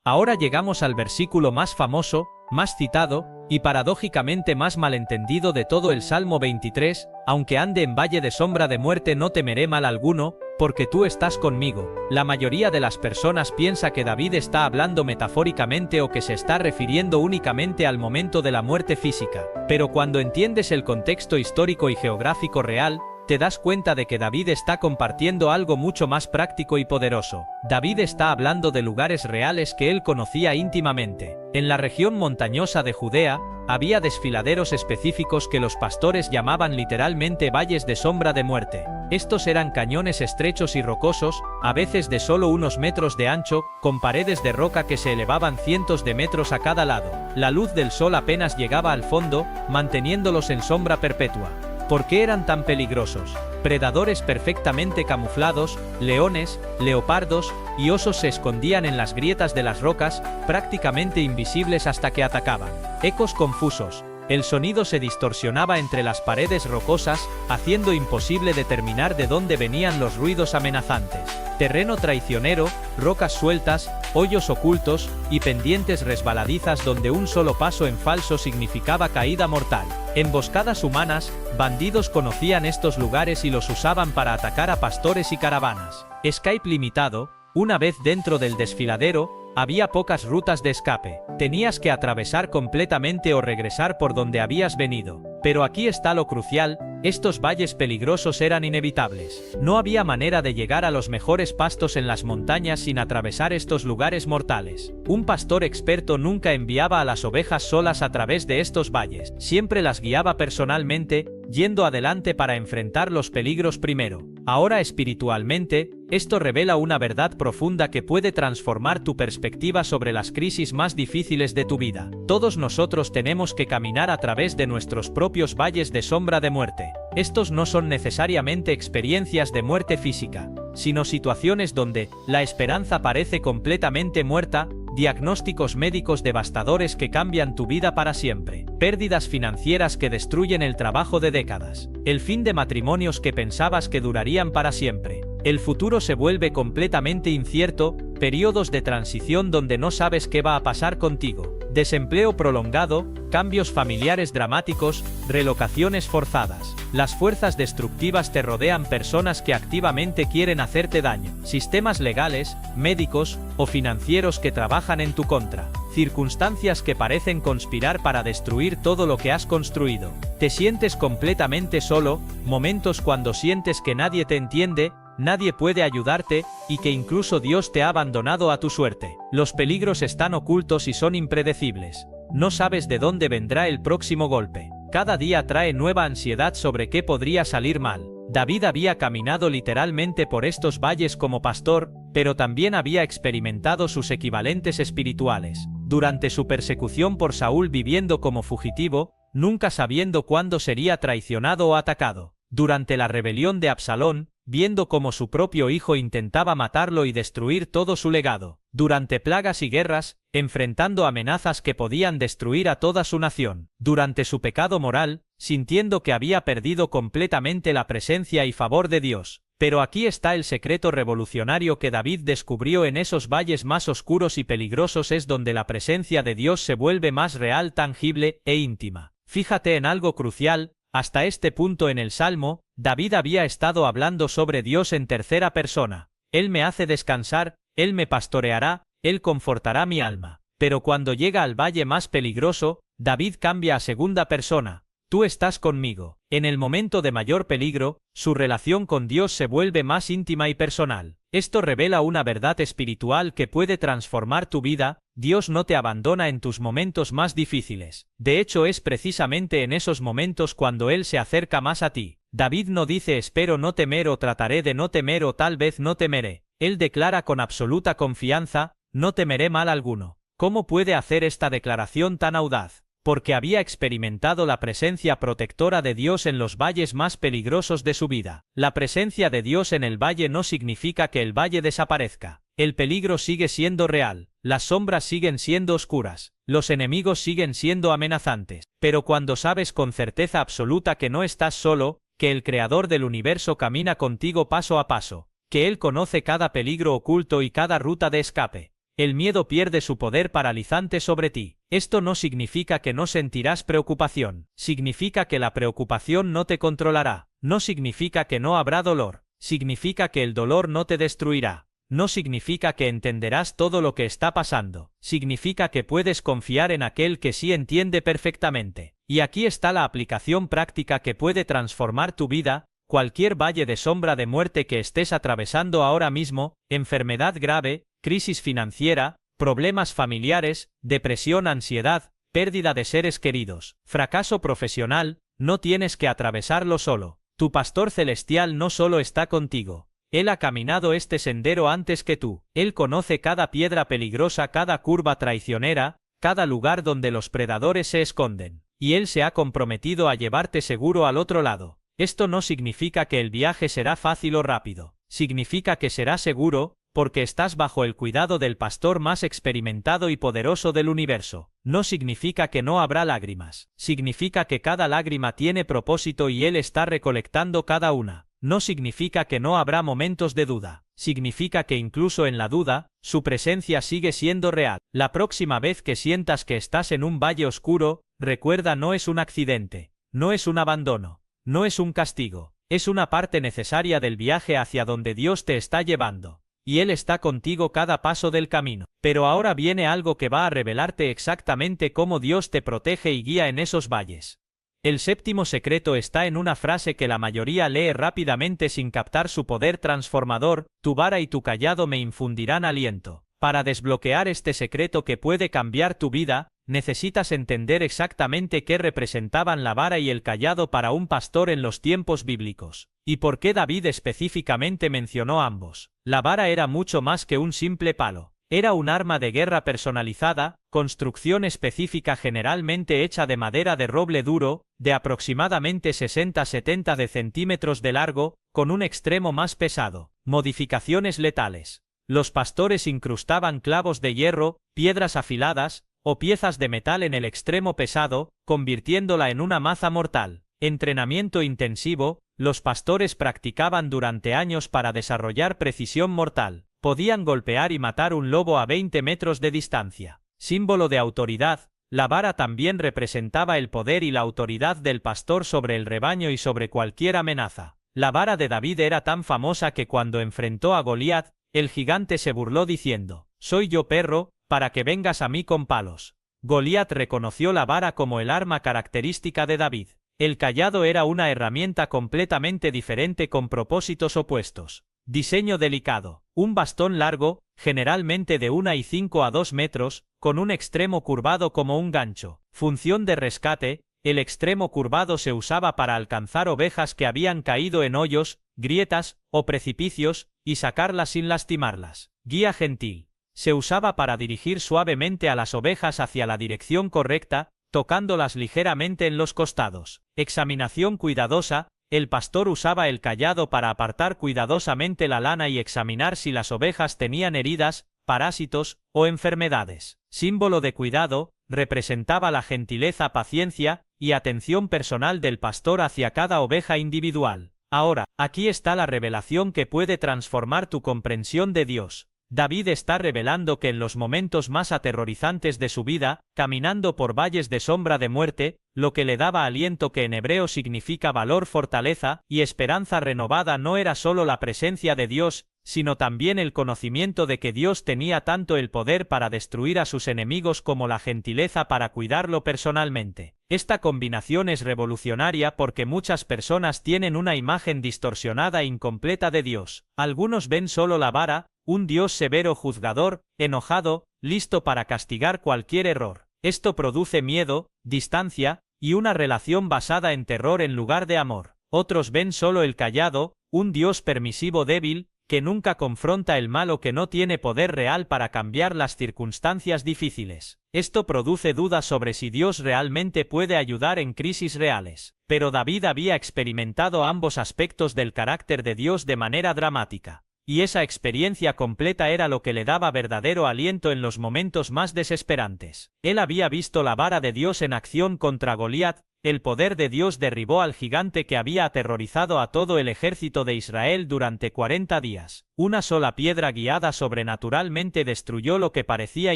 Ahora llegamos al versículo más famoso, más citado, y paradójicamente más malentendido de todo el Salmo 23, aunque ande en valle de sombra de muerte no temeré mal alguno, porque tú estás conmigo. La mayoría de las personas piensa que David está hablando metafóricamente o que se está refiriendo únicamente al momento de la muerte física, pero cuando entiendes el contexto histórico y geográfico real, te das cuenta de que David está compartiendo algo mucho más práctico y poderoso. David está hablando de lugares reales que él conocía íntimamente. En la región montañosa de Judea, había desfiladeros específicos que los pastores llamaban literalmente valles de sombra de muerte. Estos eran cañones estrechos y rocosos, a veces de solo unos metros de ancho, con paredes de roca que se elevaban cientos de metros a cada lado. La luz del sol apenas llegaba al fondo, manteniéndolos en sombra perpetua. ¿Por qué eran tan peligrosos? Predadores perfectamente camuflados, leones, leopardos y osos se escondían en las grietas de las rocas, prácticamente invisibles hasta que atacaban. Ecos confusos. El sonido se distorsionaba entre las paredes rocosas, haciendo imposible determinar de dónde venían los ruidos amenazantes. Terreno traicionero, rocas sueltas, hoyos ocultos y pendientes resbaladizas donde un solo paso en falso significaba caída mortal. Emboscadas humanas, bandidos conocían estos lugares y los usaban para atacar a pastores y caravanas. Escape limitado. Una vez dentro del desfiladero, había pocas rutas de escape. Tenías que atravesar completamente o regresar por donde habías venido. Pero aquí está lo crucial, Estos valles peligrosos eran inevitables. No había manera de llegar a los mejores pastos en las montañas sin atravesar estos lugares mortales. Un pastor experto nunca enviaba a las ovejas solas a través de estos valles, siempre las guiaba personalmente, yendo adelante para enfrentar los peligros primero. Ahora espiritualmente, esto revela una verdad profunda que puede transformar tu perspectiva sobre las crisis más difíciles de tu vida. Todos nosotros tenemos que caminar a través de nuestros propios valles de sombra de muerte. Estos no son necesariamente experiencias de muerte física, sino situaciones donde la esperanza parece completamente muerta, diagnósticos médicos devastadores que cambian tu vida para siempre, pérdidas financieras que destruyen el trabajo de décadas, el fin de matrimonios que pensabas que durarían para siempre. El futuro se vuelve completamente incierto, periodos de transición donde no sabes qué va a pasar contigo, desempleo prolongado, cambios familiares dramáticos, relocaciones forzadas. Las fuerzas destructivas te rodean, personas que activamente quieren hacerte daño, sistemas legales, médicos o financieros que trabajan en tu contra, circunstancias que parecen conspirar para destruir todo lo que has construido. Te sientes completamente solo, momentos cuando sientes que nadie te entiende, nadie puede ayudarte, y que incluso Dios te ha abandonado a tu suerte. Los peligros están ocultos y son impredecibles. No sabes de dónde vendrá el próximo golpe. Cada día trae nueva ansiedad sobre qué podría salir mal. David había caminado literalmente por estos valles como pastor, pero también había experimentado sus equivalentes espirituales. Durante su persecución por Saúl, viviendo como fugitivo, nunca sabiendo cuándo sería traicionado o atacado. Durante la rebelión de Absalón, viendo cómo su propio hijo intentaba matarlo y destruir todo su legado. Durante plagas y guerras, enfrentando amenazas que podían destruir a toda su nación. Durante su pecado moral, sintiendo que había perdido completamente la presencia y favor de Dios. Pero aquí está el secreto revolucionario que David descubrió: en esos valles más oscuros y peligrosos es donde la presencia de Dios se vuelve más real, tangible e íntima. Fíjate en algo crucial. Hasta este punto en el Salmo, David había estado hablando sobre Dios en tercera persona. Él me hace descansar, Él me pastoreará, Él confortará mi alma. Pero cuando llega al valle más peligroso, David cambia a segunda persona. Tú estás conmigo. En el momento de mayor peligro, su relación con Dios se vuelve más íntima y personal. Esto revela una verdad espiritual que puede transformar tu vida. Dios no te abandona en tus momentos más difíciles. De hecho, es precisamente en esos momentos cuando Él se acerca más a ti. David no dice espero no temer o trataré de no temer o tal vez no temeré. Él declara con absoluta confianza, no temeré mal alguno. ¿Cómo puede hacer esta declaración tan audaz? Porque había experimentado la presencia protectora de Dios en los valles más peligrosos de su vida. La presencia de Dios en el valle no significa que el valle desaparezca. El peligro sigue siendo real, las sombras siguen siendo oscuras, los enemigos siguen siendo amenazantes. Pero cuando sabes con certeza absoluta que no estás solo, que el Creador del universo camina contigo paso a paso, que Él conoce cada peligro oculto y cada ruta de escape, el miedo pierde su poder paralizante sobre ti. Esto no significa que no sentirás preocupación, significa que la preocupación no te controlará, no significa que no habrá dolor, significa que el dolor no te destruirá, no significa que entenderás todo lo que está pasando, significa que puedes confiar en aquel que sí entiende perfectamente. Y aquí está la aplicación práctica que puede transformar tu vida. Cualquier valle de sombra de muerte que estés atravesando ahora mismo, enfermedad grave, crisis financiera, problemas familiares, depresión, ansiedad, pérdida de seres queridos, fracaso profesional, no tienes que atravesarlo solo. Tu pastor celestial no solo está contigo. Él ha caminado este sendero antes que tú. Él conoce cada piedra peligrosa, cada curva traicionera, cada lugar donde los predadores se esconden. Y Él se ha comprometido a llevarte seguro al otro lado. Esto no significa que el viaje será fácil o rápido. Significa que será seguro, porque estás bajo el cuidado del pastor más experimentado y poderoso del universo. No significa que no habrá lágrimas. Significa que cada lágrima tiene propósito y Él está recolectando cada una. No significa que no habrá momentos de duda. Significa que incluso en la duda, su presencia sigue siendo real. La próxima vez que sientas que estás en un valle oscuro, recuerda, no es un accidente, no es un abandono, no es un castigo, es una parte necesaria del viaje hacia donde Dios te está llevando. Y Él está contigo cada paso del camino. Pero ahora viene algo que va a revelarte exactamente cómo Dios te protege y guía en esos valles. El séptimo secreto está en una frase que la mayoría lee rápidamente sin captar su poder transformador: tu vara y tu cayado me infundirán aliento. Para desbloquear este secreto que puede cambiar tu vida, necesitas entender exactamente qué representaban la vara y el cayado para un pastor en los tiempos bíblicos, y por qué David específicamente mencionó ambos. La vara era mucho más que un simple palo. Era un arma de guerra personalizada, construcción específica generalmente hecha de madera de roble duro, de aproximadamente 60-70 de centímetros de largo, con un extremo más pesado. Modificaciones letales. Los pastores incrustaban clavos de hierro, piedras afiladas, o piezas de metal en el extremo pesado, convirtiéndola en una maza mortal. Entrenamiento intensivo. Los pastores practicaban durante años para desarrollar precisión mortal. Podían golpear y matar un lobo a 20 metros de distancia. Símbolo de autoridad. La vara también representaba el poder y la autoridad del pastor sobre el rebaño y sobre cualquier amenaza. La vara de David era tan famosa que cuando enfrentó a Goliat, el gigante se burló diciendo: «¿Soy yo perro, para que vengas a mí con palos?». Goliat reconoció la vara como el arma característica de David. El cayado era una herramienta completamente diferente con propósitos opuestos. Diseño delicado. Un bastón largo, generalmente de 1,5 a 2 metros, con un extremo curvado como un gancho. Función de rescate. El extremo curvado se usaba para alcanzar ovejas que habían caído en hoyos, grietas o precipicios, y sacarlas sin lastimarlas. Guía gentil. Se usaba para dirigir suavemente a las ovejas hacia la dirección correcta, tocándolas ligeramente en los costados. Examinación cuidadosa. El pastor usaba el cayado para apartar cuidadosamente la lana y examinar si las ovejas tenían heridas, parásitos o enfermedades. Símbolo de cuidado. Representaba la gentileza, paciencia y atención personal del pastor hacia cada oveja individual. Ahora, aquí está la revelación que puede transformar tu comprensión de Dios. David está revelando que en los momentos más aterrorizantes de su vida, caminando por valles de sombra de muerte, lo que le daba aliento, que en hebreo significa valor, fortaleza y esperanza renovada, no era solo la presencia de Dios, sino también el conocimiento de que Dios tenía tanto el poder para destruir a sus enemigos como la gentileza para cuidarlo personalmente. Esta combinación es revolucionaria porque muchas personas tienen una imagen distorsionada e incompleta de Dios. Algunos ven solo la vara, un Dios severo, juzgador, enojado, listo para castigar cualquier error. Esto produce miedo, distancia y una relación basada en terror en lugar de amor. Otros ven solo el cayado, un Dios permisivo, débil, que nunca confronta el mal o que no tiene poder real para cambiar las circunstancias difíciles. Esto produce dudas sobre si Dios realmente puede ayudar en crisis reales. Pero David había experimentado ambos aspectos del carácter de Dios de manera dramática. Y esa experiencia completa era lo que le daba verdadero aliento en los momentos más desesperantes. Él había visto la vara de Dios en acción contra Goliat. El poder de Dios derribó al gigante que había aterrorizado a todo el ejército de Israel durante 40 días. Una sola piedra guiada sobrenaturalmente destruyó lo que parecía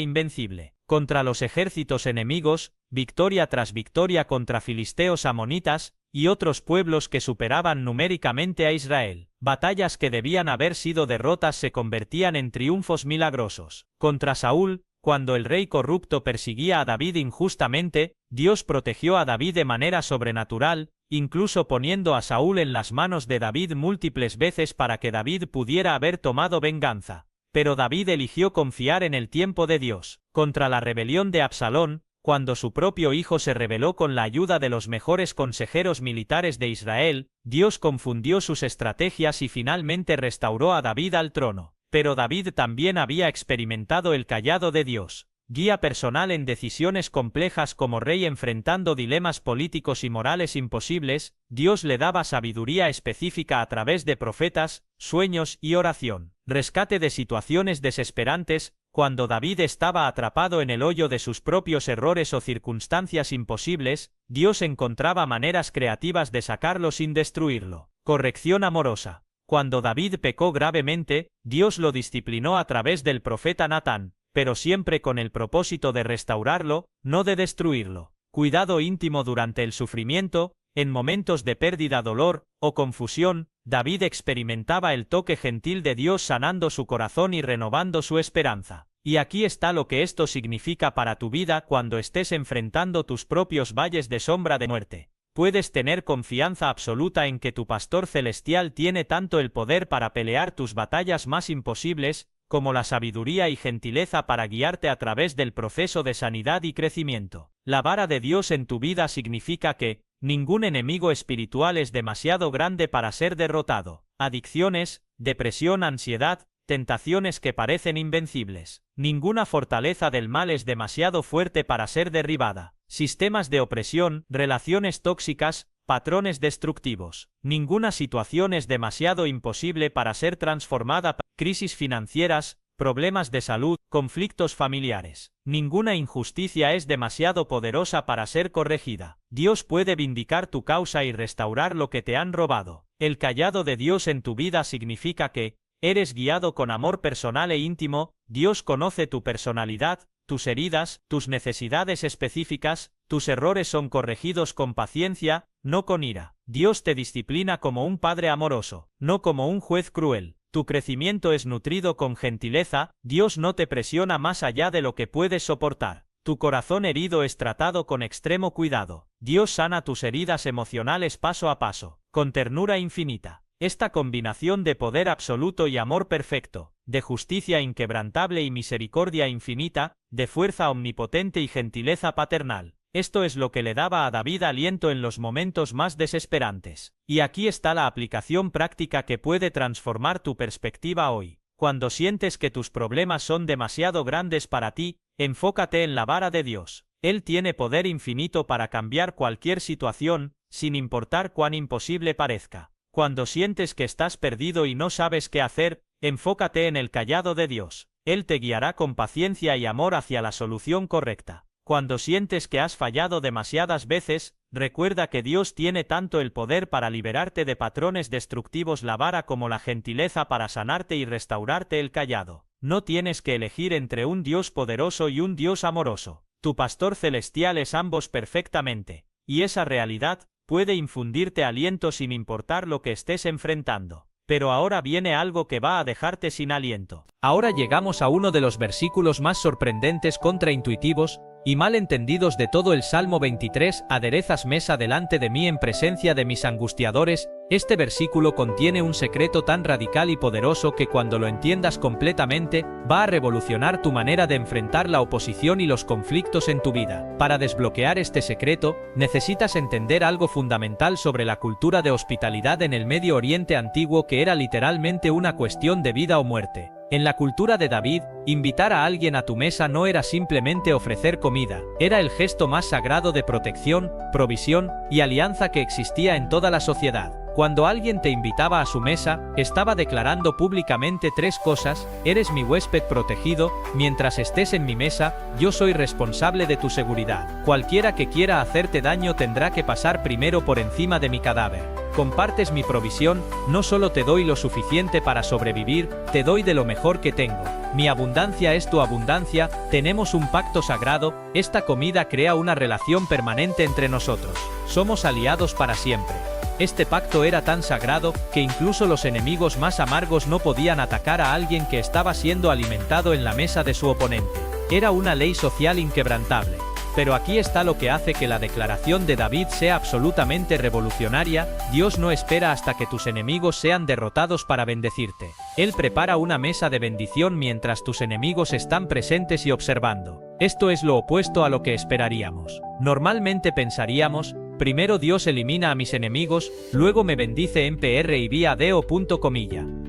invencible. Contra los ejércitos enemigos, victoria tras victoria contra filisteos, amonitas y otros pueblos que superaban numéricamente a Israel. Batallas que debían haber sido derrotas se convertían en triunfos milagrosos. Contra Saúl, cuando el rey corrupto perseguía a David injustamente, Dios protegió a David de manera sobrenatural, incluso poniendo a Saúl en las manos de David múltiples veces para que David pudiera haber tomado venganza. Pero David eligió confiar en el tiempo de Dios. Contra la rebelión de Absalón, cuando su propio hijo se rebeló con la ayuda de los mejores consejeros militares de Israel, Dios confundió sus estrategias y finalmente restauró a David al trono. Pero David también había experimentado el cayado de Dios. Guía personal en decisiones complejas como rey enfrentando dilemas políticos y morales imposibles, Dios le daba sabiduría específica a través de profetas, sueños y oración. Rescate de situaciones desesperantes. Cuando David estaba atrapado en el hoyo de sus propios errores o circunstancias imposibles, Dios encontraba maneras creativas de sacarlo sin destruirlo. Corrección amorosa. Cuando David pecó gravemente, Dios lo disciplinó a través del profeta Natán, pero siempre con el propósito de restaurarlo, no de destruirlo. Cuidado íntimo durante el sufrimiento. En momentos de pérdida, dolor o confusión, David experimentaba el toque gentil de Dios sanando su corazón y renovando su esperanza. Y aquí está lo que esto significa para tu vida cuando estés enfrentando tus propios valles de sombra de muerte. puedes tener confianza absoluta en que tu pastor celestial tiene tanto el poder para pelear tus batallas más imposibles, como la sabiduría y gentileza para guiarte a través del proceso de sanidad y crecimiento. La vara de Dios en tu vida significa que ningún enemigo espiritual es demasiado grande para ser derrotado. Adicciones, depresión, ansiedad, tentaciones que parecen invencibles. Ninguna fortaleza del mal es demasiado fuerte para ser derribada. Sistemas de opresión, relaciones tóxicas, patrones destructivos. Ninguna situación es demasiado imposible para ser transformada. Crisis financieras, problemas de salud, conflictos familiares. Ninguna injusticia es demasiado poderosa para ser corregida. Dios puede vindicar tu causa y restaurar lo que te han robado. El cayado de Dios en tu vida significa que eres guiado con amor personal e íntimo. Dios conoce tu personalidad, tus heridas, tus necesidades específicas. Tus errores son corregidos con paciencia, no con ira. Dios te disciplina como un padre amoroso, no como un juez cruel. Tu crecimiento es nutrido con gentileza. Dios no te presiona más allá de lo que puedes soportar. Tu corazón herido es tratado con extremo cuidado. Dios sana tus heridas emocionales paso a paso, con ternura infinita. Esta combinación de poder absoluto y amor perfecto, de justicia inquebrantable y misericordia infinita, de fuerza omnipotente y gentileza paternal. Esto es lo que le daba a David aliento en los momentos más desesperantes. Y aquí está la aplicación práctica que puede transformar tu perspectiva hoy. Cuando sientes que tus problemas son demasiado grandes para ti, enfócate en la vara de Dios. Él tiene poder infinito para cambiar cualquier situación, sin importar cuán imposible parezca. Cuando sientes que estás perdido y no sabes qué hacer, enfócate en el cayado de Dios. Él te guiará con paciencia y amor hacia la solución correcta. Cuando sientes que has fallado demasiadas veces, recuerda que Dios tiene tanto el poder para liberarte de patrones destructivos, la vara, como la gentileza para sanarte y restaurarte el cayado. No tienes que elegir entre un Dios poderoso y un Dios amoroso. Tu pastor celestial es ambos perfectamente, y esa realidad puede infundirte aliento sin importar lo que estés enfrentando. Pero ahora viene algo que va a dejarte sin aliento. Ahora llegamos a uno de los versículos más sorprendentes, contraintuitivos y malentendidos de todo el Salmo 23, aderezas mesa delante de mí en presencia de mis angustiadores. Este versículo contiene un secreto tan radical y poderoso que cuando lo entiendas completamente, va a revolucionar tu manera de enfrentar la oposición y los conflictos en tu vida. Para desbloquear este secreto, necesitas entender algo fundamental sobre la cultura de hospitalidad en el Medio Oriente antiguo, que era literalmente una cuestión de vida o muerte. En la cultura de David, invitar a alguien a tu mesa no era simplemente ofrecer comida, era el gesto más sagrado de protección, provisión y alianza que existía en toda la sociedad. Cuando alguien te invitaba a su mesa, estaba declarando públicamente tres cosas: eres mi huésped protegido, mientras estés en mi mesa, yo soy responsable de tu seguridad. Cualquiera que quiera hacerte daño tendrá que pasar primero por encima de mi cadáver. Compartes mi provisión, no solo te doy lo suficiente para sobrevivir, te doy de lo mejor que tengo. Mi abundancia es tu abundancia, tenemos un pacto sagrado, esta comida crea una relación permanente entre nosotros. Somos aliados para siempre. Este pacto era tan sagrado que incluso los enemigos más amargos no podían atacar a alguien que estaba siendo alimentado en la mesa de su oponente. Era una ley social inquebrantable. Pero aquí está lo que hace que la declaración de David sea absolutamente revolucionaria: Dios no espera hasta que tus enemigos sean derrotados para bendecirte. Él prepara una mesa de bendición mientras tus enemigos están presentes y observando. Esto es lo opuesto a lo que esperaríamos. Normalmente pensaríamos: primero Dios elimina a mis enemigos, luego me bendice en PRIVADO.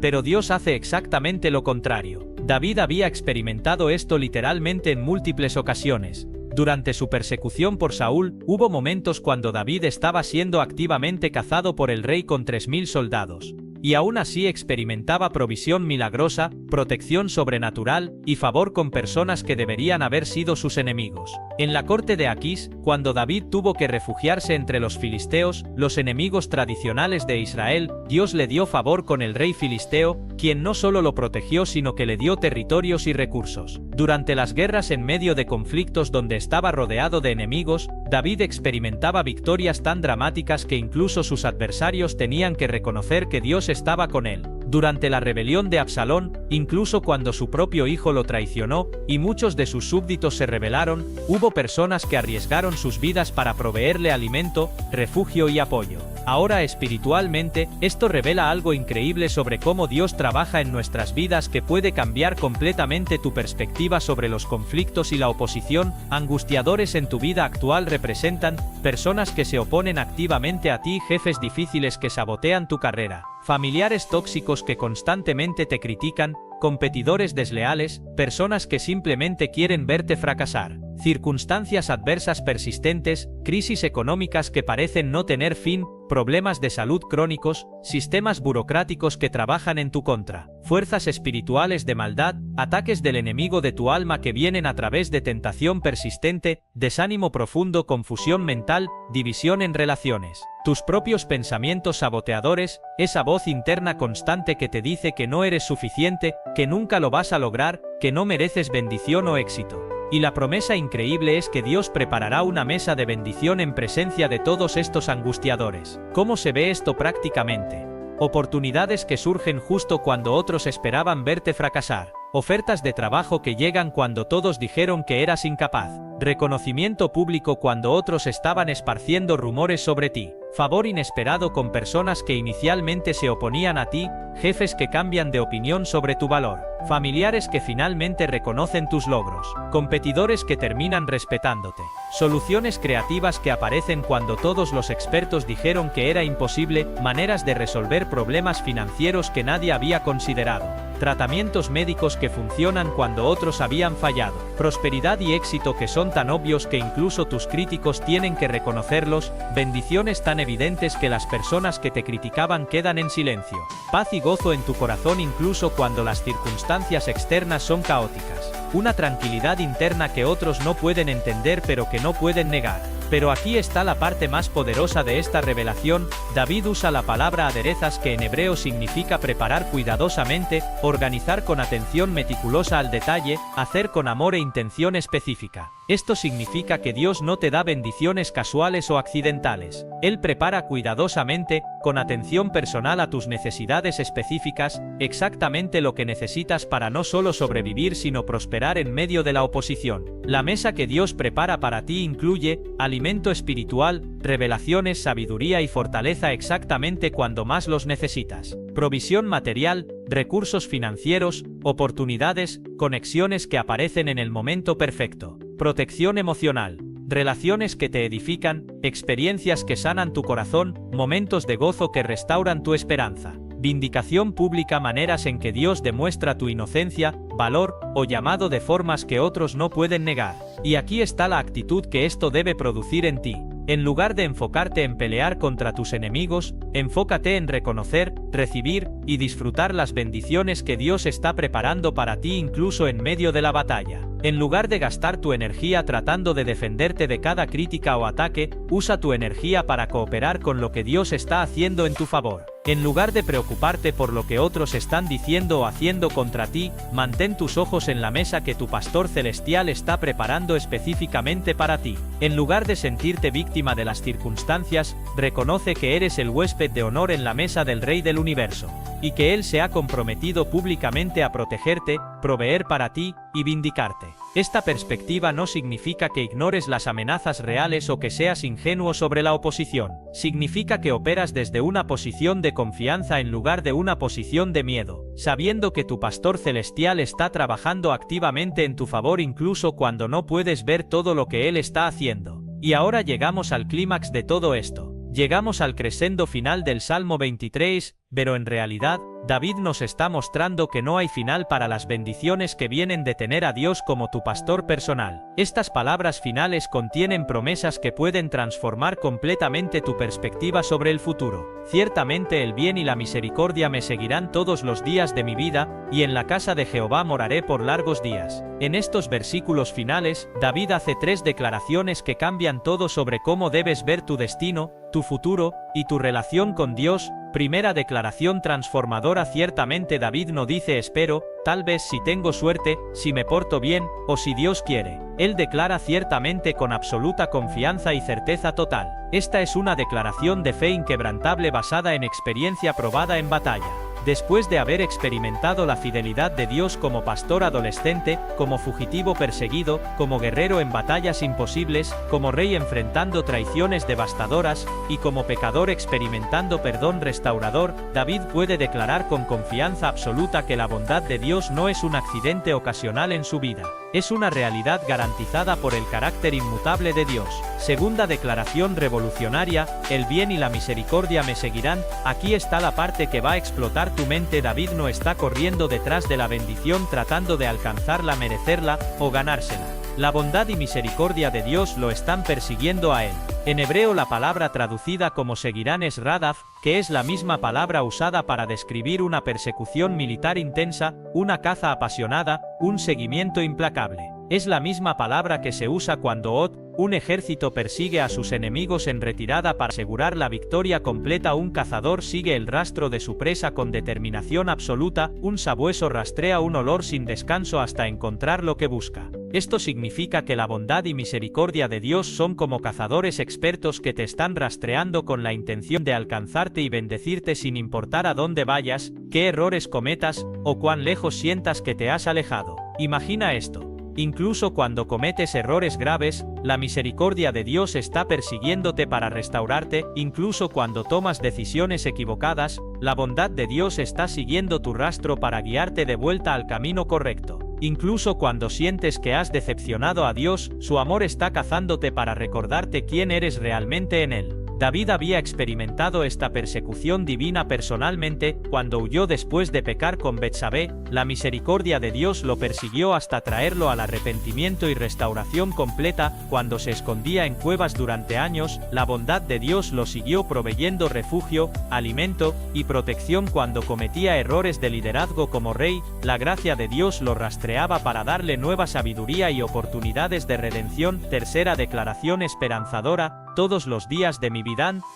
Pero Dios hace exactamente lo contrario. David había experimentado esto literalmente en múltiples ocasiones. Durante su persecución por Saúl, hubo momentos cuando David estaba siendo activamente cazado por el rey con 3000 soldados. Y aún así experimentaba provisión milagrosa, protección sobrenatural y favor con personas que deberían haber sido sus enemigos. En la corte de Aquís, cuando David tuvo que refugiarse entre los filisteos, los enemigos tradicionales de Israel, Dios le dio favor con el rey filisteo, quien no solo lo protegió sino que le dio territorios y recursos. Durante las guerras en medio de conflictos donde estaba rodeado de enemigos, David experimentaba victorias tan dramáticas que incluso sus adversarios tenían que reconocer que Dios estaba con él. Durante la rebelión de Absalón, incluso cuando su propio hijo lo traicionó, y muchos de sus súbditos se rebelaron, hubo personas que arriesgaron sus vidas para proveerle alimento, refugio y apoyo. Ahora espiritualmente, esto revela algo increíble sobre cómo Dios trabaja en nuestras vidas que puede cambiar completamente tu perspectiva sobre los conflictos y la oposición. Angustiadores en tu vida actual representan personas que se oponen activamente a ti, jefes difíciles que sabotean tu carrera, familiares tóxicos que constantemente te critican, competidores desleales, personas que simplemente quieren verte fracasar, circunstancias adversas persistentes, crisis económicas que parecen no tener fin, problemas de salud crónicos, sistemas burocráticos que trabajan en tu contra, fuerzas espirituales de maldad, ataques del enemigo de tu alma que vienen a través de tentación persistente, desánimo profundo, confusión mental, división en relaciones, tus propios pensamientos saboteadores, esa voz interna constante que te dice que no eres suficiente, que nunca lo vas a lograr, que no mereces bendición o éxito. Y la promesa increíble es que Dios preparará una mesa de bendición en presencia de todos estos angustiadores. ¿Cómo se ve esto prácticamente? Oportunidades que surgen justo cuando otros esperaban verte fracasar. Ofertas de trabajo que llegan cuando todos dijeron que eras incapaz. Reconocimiento público cuando otros estaban esparciendo rumores sobre ti. Favor inesperado con personas que inicialmente se oponían a ti, jefes que cambian de opinión sobre tu valor, familiares que finalmente reconocen tus logros, competidores que terminan respetándote, soluciones creativas que aparecen cuando todos los expertos dijeron que era imposible, maneras de resolver problemas financieros que nadie había considerado, tratamientos médicos que funcionan cuando otros habían fallado, prosperidad y éxito que son tan obvios que incluso tus críticos tienen que reconocerlos, bendiciones tan evidentes que las personas que te criticaban quedan en silencio, paz y gozo en tu corazón incluso cuando las circunstancias externas son caóticas, una tranquilidad interna que otros no pueden entender pero que no pueden negar. Pero aquí está la parte más poderosa de esta revelación. David usa la palabra aderezas, que en hebreo significa preparar cuidadosamente, organizar con atención meticulosa al detalle, hacer con amor e intención específica. Esto significa que Dios no te da bendiciones casuales o accidentales. Él prepara cuidadosamente, con atención personal a tus necesidades específicas, exactamente lo que necesitas para no solo sobrevivir sino prosperar en medio de la oposición. La mesa que Dios prepara para ti incluye alimento espiritual, revelaciones, sabiduría y fortaleza exactamente cuando más los necesitas. Provisión material, recursos financieros, oportunidades, conexiones que aparecen en el momento perfecto. Protección emocional, relaciones que te edifican, experiencias que sanan tu corazón, momentos de gozo que restauran tu esperanza. Vindicación pública, maneras en que Dios demuestra tu inocencia, valor o llamado de formas que otros no pueden negar. Y aquí está la actitud que esto debe producir en ti. En lugar de enfocarte en pelear contra tus enemigos, enfócate en reconocer, recibir y disfrutar las bendiciones que Dios está preparando para ti incluso en medio de la batalla. En lugar de gastar tu energía tratando de defenderte de cada crítica o ataque, usa tu energía para cooperar con lo que Dios está haciendo en tu favor. En lugar de preocuparte por lo que otros están diciendo o haciendo contra ti, mantén tus ojos en la mesa que tu pastor celestial está preparando específicamente para ti. En lugar de sentirte víctima de las circunstancias, reconoce que eres el huésped de honor en la mesa del Rey del Universo, y que Él se ha comprometido públicamente a protegerte, proveer para ti y vindicarte. Esta perspectiva no significa que ignores las amenazas reales o que seas ingenuo sobre la oposición. Significa que operas desde una posición de confianza en lugar de una posición de miedo, sabiendo que tu pastor celestial está trabajando activamente en tu favor incluso cuando no puedes ver todo lo que Él está haciendo. Y ahora llegamos al clímax de todo esto. Llegamos al crescendo final del Salmo 23, pero en realidad, David nos está mostrando que no hay final para las bendiciones que vienen de tener a Dios como tu pastor personal. Estas palabras finales contienen promesas que pueden transformar completamente tu perspectiva sobre el futuro. Ciertamente el bien y la misericordia me seguirán todos los días de mi vida, y en la casa de Jehová moraré por largos días. En estos versículos finales, David hace 3 declaraciones que cambian todo sobre cómo debes ver tu destino, tu futuro y tu relación con Dios. Primera declaración transformadora. Ciertamente David no dice espero, tal vez si tengo suerte, si me porto bien, o si Dios quiere. Él declara ciertamente con absoluta confianza y certeza total. Esta es una declaración de fe inquebrantable basada en experiencia probada en batalla. Después de haber experimentado la fidelidad de Dios como pastor adolescente, como fugitivo perseguido, como guerrero en batallas imposibles, como rey enfrentando traiciones devastadoras, y como pecador experimentando perdón restaurador, David puede declarar con confianza absoluta que la bondad de Dios no es un accidente ocasional en su vida. Es una realidad garantizada por el carácter inmutable de Dios. Segunda declaración revolucionaria: el bien y la misericordia me seguirán. Aquí está la parte que va a explotar tu mente. David no está corriendo detrás de la bendición tratando de alcanzarla, merecerla o ganársela. La bondad y misericordia de Dios lo están persiguiendo a él. En hebreo la palabra traducida como seguirán es radaf, que es la misma palabra usada para describir una persecución militar intensa, una caza apasionada, un seguimiento implacable. Es la misma palabra que se usa cuando un ejército persigue a sus enemigos en retirada para asegurar la victoria completa. Un cazador sigue el rastro de su presa con determinación absoluta, un sabueso rastrea un olor sin descanso hasta encontrar lo que busca. Esto significa que la bondad y misericordia de Dios son como cazadores expertos que te están rastreando con la intención de alcanzarte y bendecirte sin importar a dónde vayas, qué errores cometas, o cuán lejos sientas que te has alejado. Imagina esto. Incluso cuando cometes errores graves, la misericordia de Dios está persiguiéndote para restaurarte. Incluso cuando tomas decisiones equivocadas, la bondad de Dios está siguiendo tu rastro para guiarte de vuelta al camino correcto. Incluso cuando sientes que has decepcionado a Dios, su amor está cazándote para recordarte quién eres realmente en Él. David había experimentado esta persecución divina personalmente, cuando huyó después de pecar con Betsabé. La misericordia de Dios lo persiguió hasta traerlo al arrepentimiento y restauración completa. Cuando se escondía en cuevas durante años, la bondad de Dios lo siguió proveyendo refugio, alimento y protección. Cuando cometía errores de liderazgo como rey, la gracia de Dios lo rastreaba para darle nueva sabiduría y oportunidades de redención. Tercera declaración esperanzadora: todos los días de mi vida.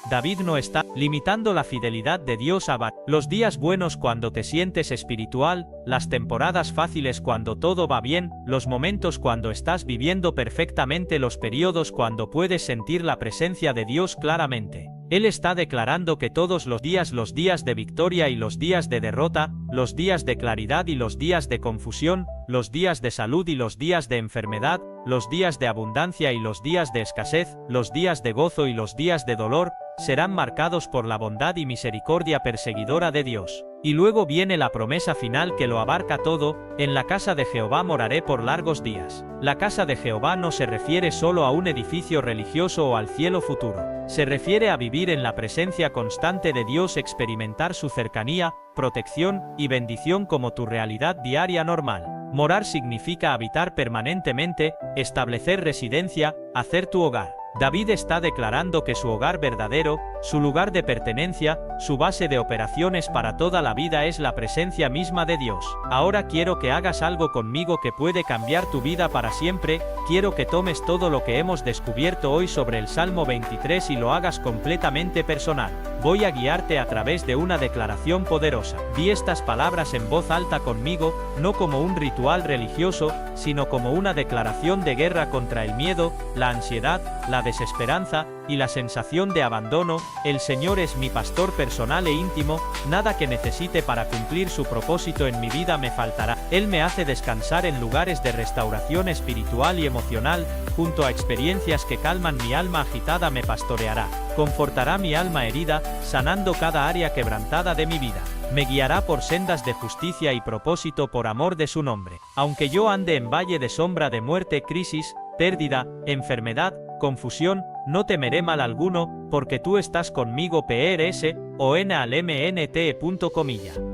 David no está limitando la fidelidad de Dios a los días buenos cuando te sientes espiritual, las temporadas fáciles cuando todo va bien, los momentos cuando estás viviendo perfectamente, los periodos cuando puedes sentir la presencia de Dios claramente. Él está declarando que todos los días de victoria y los días de derrota, los días de claridad y los días de confusión, los días de salud y los días de enfermedad, los días de abundancia y los días de escasez, los días de gozo y los días de dolor, serán marcados por la bondad y misericordia perseguidora de Dios. Y luego viene la promesa final que lo abarca todo: en la casa de Jehová moraré por largos días. La casa de Jehová no se refiere solo a un edificio religioso o al cielo futuro. Se refiere a vivir en la presencia constante de Dios, experimentar su cercanía, protección y bendición como tu realidad diaria normal. Morar significa habitar permanentemente, establecer residencia, hacer tu hogar. David está declarando que su hogar verdadero, su lugar de pertenencia, su base de operaciones para toda la vida es la presencia misma de Dios. Ahora quiero que hagas algo conmigo que puede cambiar tu vida para siempre. Quiero que tomes todo lo que hemos descubierto hoy sobre el Salmo 23 y lo hagas completamente personal. Voy a guiarte a través de una declaración poderosa. Di estas palabras en voz alta conmigo, no como un ritual religioso, sino como una declaración de guerra contra el miedo, la ansiedad, la desesperanza y la sensación de abandono. El Señor es mi pastor personal e íntimo, nada que necesite para cumplir su propósito en mi vida me faltará. Él me hace descansar en lugares de restauración espiritual y emocional, junto a experiencias que calman mi alma agitada me pastoreará, confortará mi alma herida, sanando cada área quebrantada de mi vida. Me guiará por sendas de justicia y propósito por amor de su nombre. Aunque yo ande en valle de sombra de muerte, crisis, pérdida, enfermedad, confusión, no temeré mal alguno, porque tú estás conmigo. PRS-ONALMNT.com.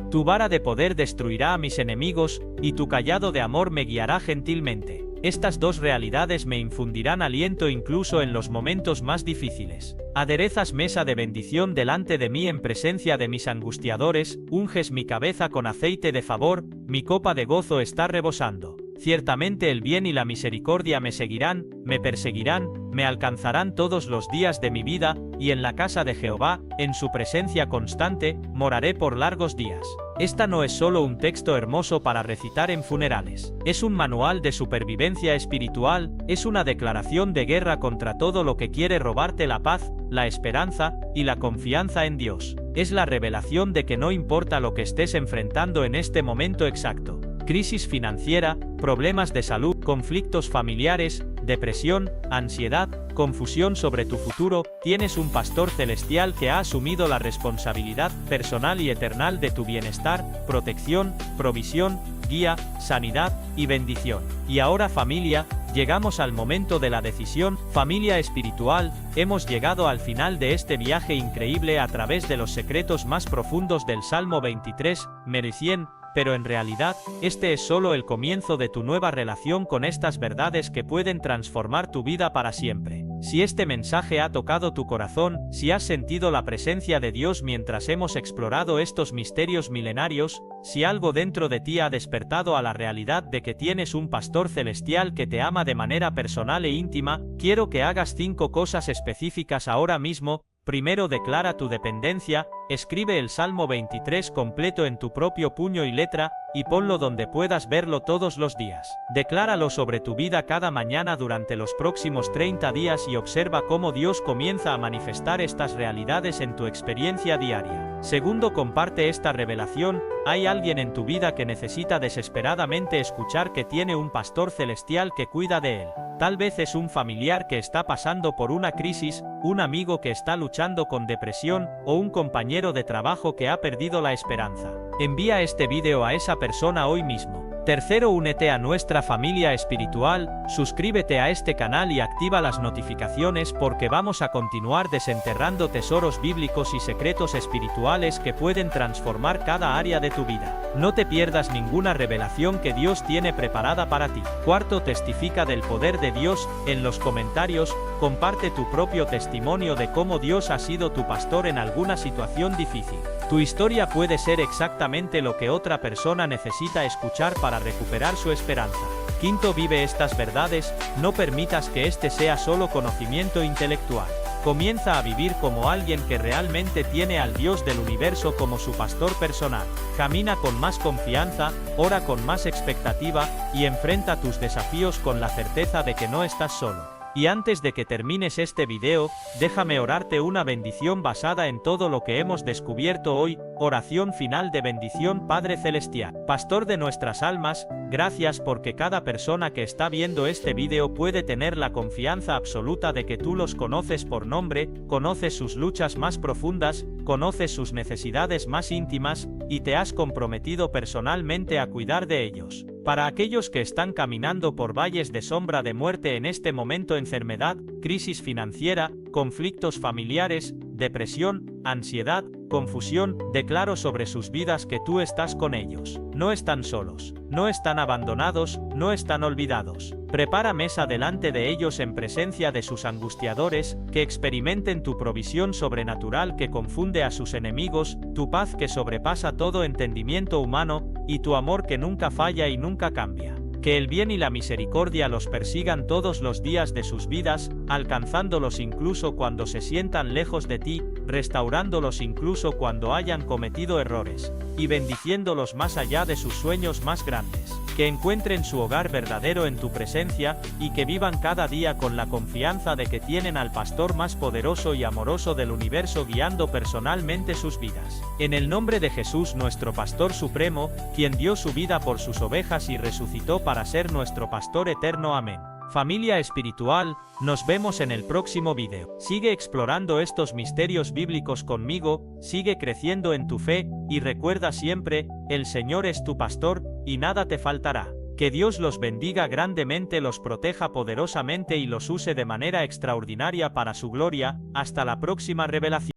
Tu vara de poder destruirá a mis enemigos, y tu cayado de amor me guiará gentilmente. Estas dos realidades me infundirán aliento incluso en los momentos más difíciles. Aderezas mesa de bendición delante de mí en presencia de mis angustiadores, unges mi cabeza con aceite de favor, mi copa de gozo está rebosando. Ciertamente el bien y la misericordia me seguirán, me perseguirán, me alcanzarán todos los días de mi vida, y en la casa de Jehová, en su presencia constante, moraré por largos días. Esta no es solo un texto hermoso para recitar en funerales. Es un manual de supervivencia espiritual, es una declaración de guerra contra todo lo que quiere robarte la paz, la esperanza y la confianza en Dios. Es la revelación de que no importa lo que estés enfrentando en este momento exacto, crisis financiera, problemas de salud, conflictos familiares, depresión, ansiedad, confusión sobre tu futuro, tienes un pastor celestial que ha asumido la responsabilidad personal y eterna de tu bienestar, protección, provisión, guía, sanidad y bendición. Y ahora, familia, llegamos al momento de la decisión. Familia espiritual, hemos llegado al final de este viaje increíble a través de los secretos más profundos del Salmo 23, Mericien. Pero en realidad, este es solo el comienzo de tu nueva relación con estas verdades que pueden transformar tu vida para siempre. Si este mensaje ha tocado tu corazón, si has sentido la presencia de Dios mientras hemos explorado estos misterios milenarios, si algo dentro de ti ha despertado a la realidad de que tienes un pastor celestial que te ama de manera personal e íntima, quiero que hagas 5 cosas específicas ahora mismo. Primero, declara tu dependencia, escribe el Salmo 23 completo en tu propio puño y letra, y ponlo donde puedas verlo todos los días. Decláralo sobre tu vida cada mañana durante los próximos 30 días y observa cómo Dios comienza a manifestar estas realidades en tu experiencia diaria. Segundo, comparte esta revelación. Hay alguien en tu vida que necesita desesperadamente escuchar que tiene un pastor celestial que cuida de él. Tal vez es un familiar que está pasando por una crisis, un amigo que está luchando con depresión, o un compañero de trabajo que ha perdido la esperanza. Envía este video a esa persona hoy mismo. Tercero, únete a nuestra familia espiritual, suscríbete a este canal y activa las notificaciones porque vamos a continuar desenterrando tesoros bíblicos y secretos espirituales que pueden transformar cada área de tu vida. No te pierdas ninguna revelación que Dios tiene preparada para ti. Cuarto, testifica del poder de Dios. En los comentarios, comparte tu propio testimonio de cómo Dios ha sido tu pastor en alguna situación difícil. Tu historia puede ser exactamente lo que otra persona necesita escuchar para recuperar su esperanza. Quinto, vive estas verdades, no permitas que este sea solo conocimiento intelectual. Comienza a vivir como alguien que realmente tiene al Dios del universo como su pastor personal. Camina con más confianza, ora con más expectativa, y enfrenta tus desafíos con la certeza de que no estás solo. Y antes de que termines este video, déjame orarte una bendición basada en todo lo que hemos descubierto hoy. Oración final de bendición. Padre Celestial, Pastor de nuestras almas, gracias porque cada persona que está viendo este video puede tener la confianza absoluta de que tú los conoces por nombre, conoces sus luchas más profundas, conoces sus necesidades más íntimas, y te has comprometido personalmente a cuidar de ellos. Para aquellos que están caminando por valles de sombra de muerte en este momento, enfermedad, crisis financiera, conflictos familiares, depresión, ansiedad, confusión, declaro sobre sus vidas que tú estás con ellos. No están solos, no están abandonados, no están olvidados. Prepara mesa delante de ellos en presencia de sus angustiadores, que experimenten tu provisión sobrenatural que confunde a sus enemigos, tu paz que sobrepasa todo entendimiento humano, y tu amor que nunca falla y nunca cambia. Que el bien y la misericordia los persigan todos los días de sus vidas, alcanzándolos incluso cuando se sientan lejos de ti, restaurándolos incluso cuando hayan cometido errores, y bendiciéndolos más allá de sus sueños más grandes. Que encuentren su hogar verdadero en tu presencia, y que vivan cada día con la confianza de que tienen al pastor más poderoso y amoroso del universo guiando personalmente sus vidas. En el nombre de Jesús, nuestro pastor supremo, quien dio su vida por sus ovejas y resucitó para ser nuestro pastor eterno. Amén. Familia espiritual, nos vemos en el próximo video. Sigue explorando estos misterios bíblicos conmigo, sigue creciendo en tu fe, y recuerda siempre, el Señor es tu pastor, y nada te faltará. Que Dios los bendiga grandemente, los proteja poderosamente y los use de manera extraordinaria para su gloria. Hasta la próxima revelación.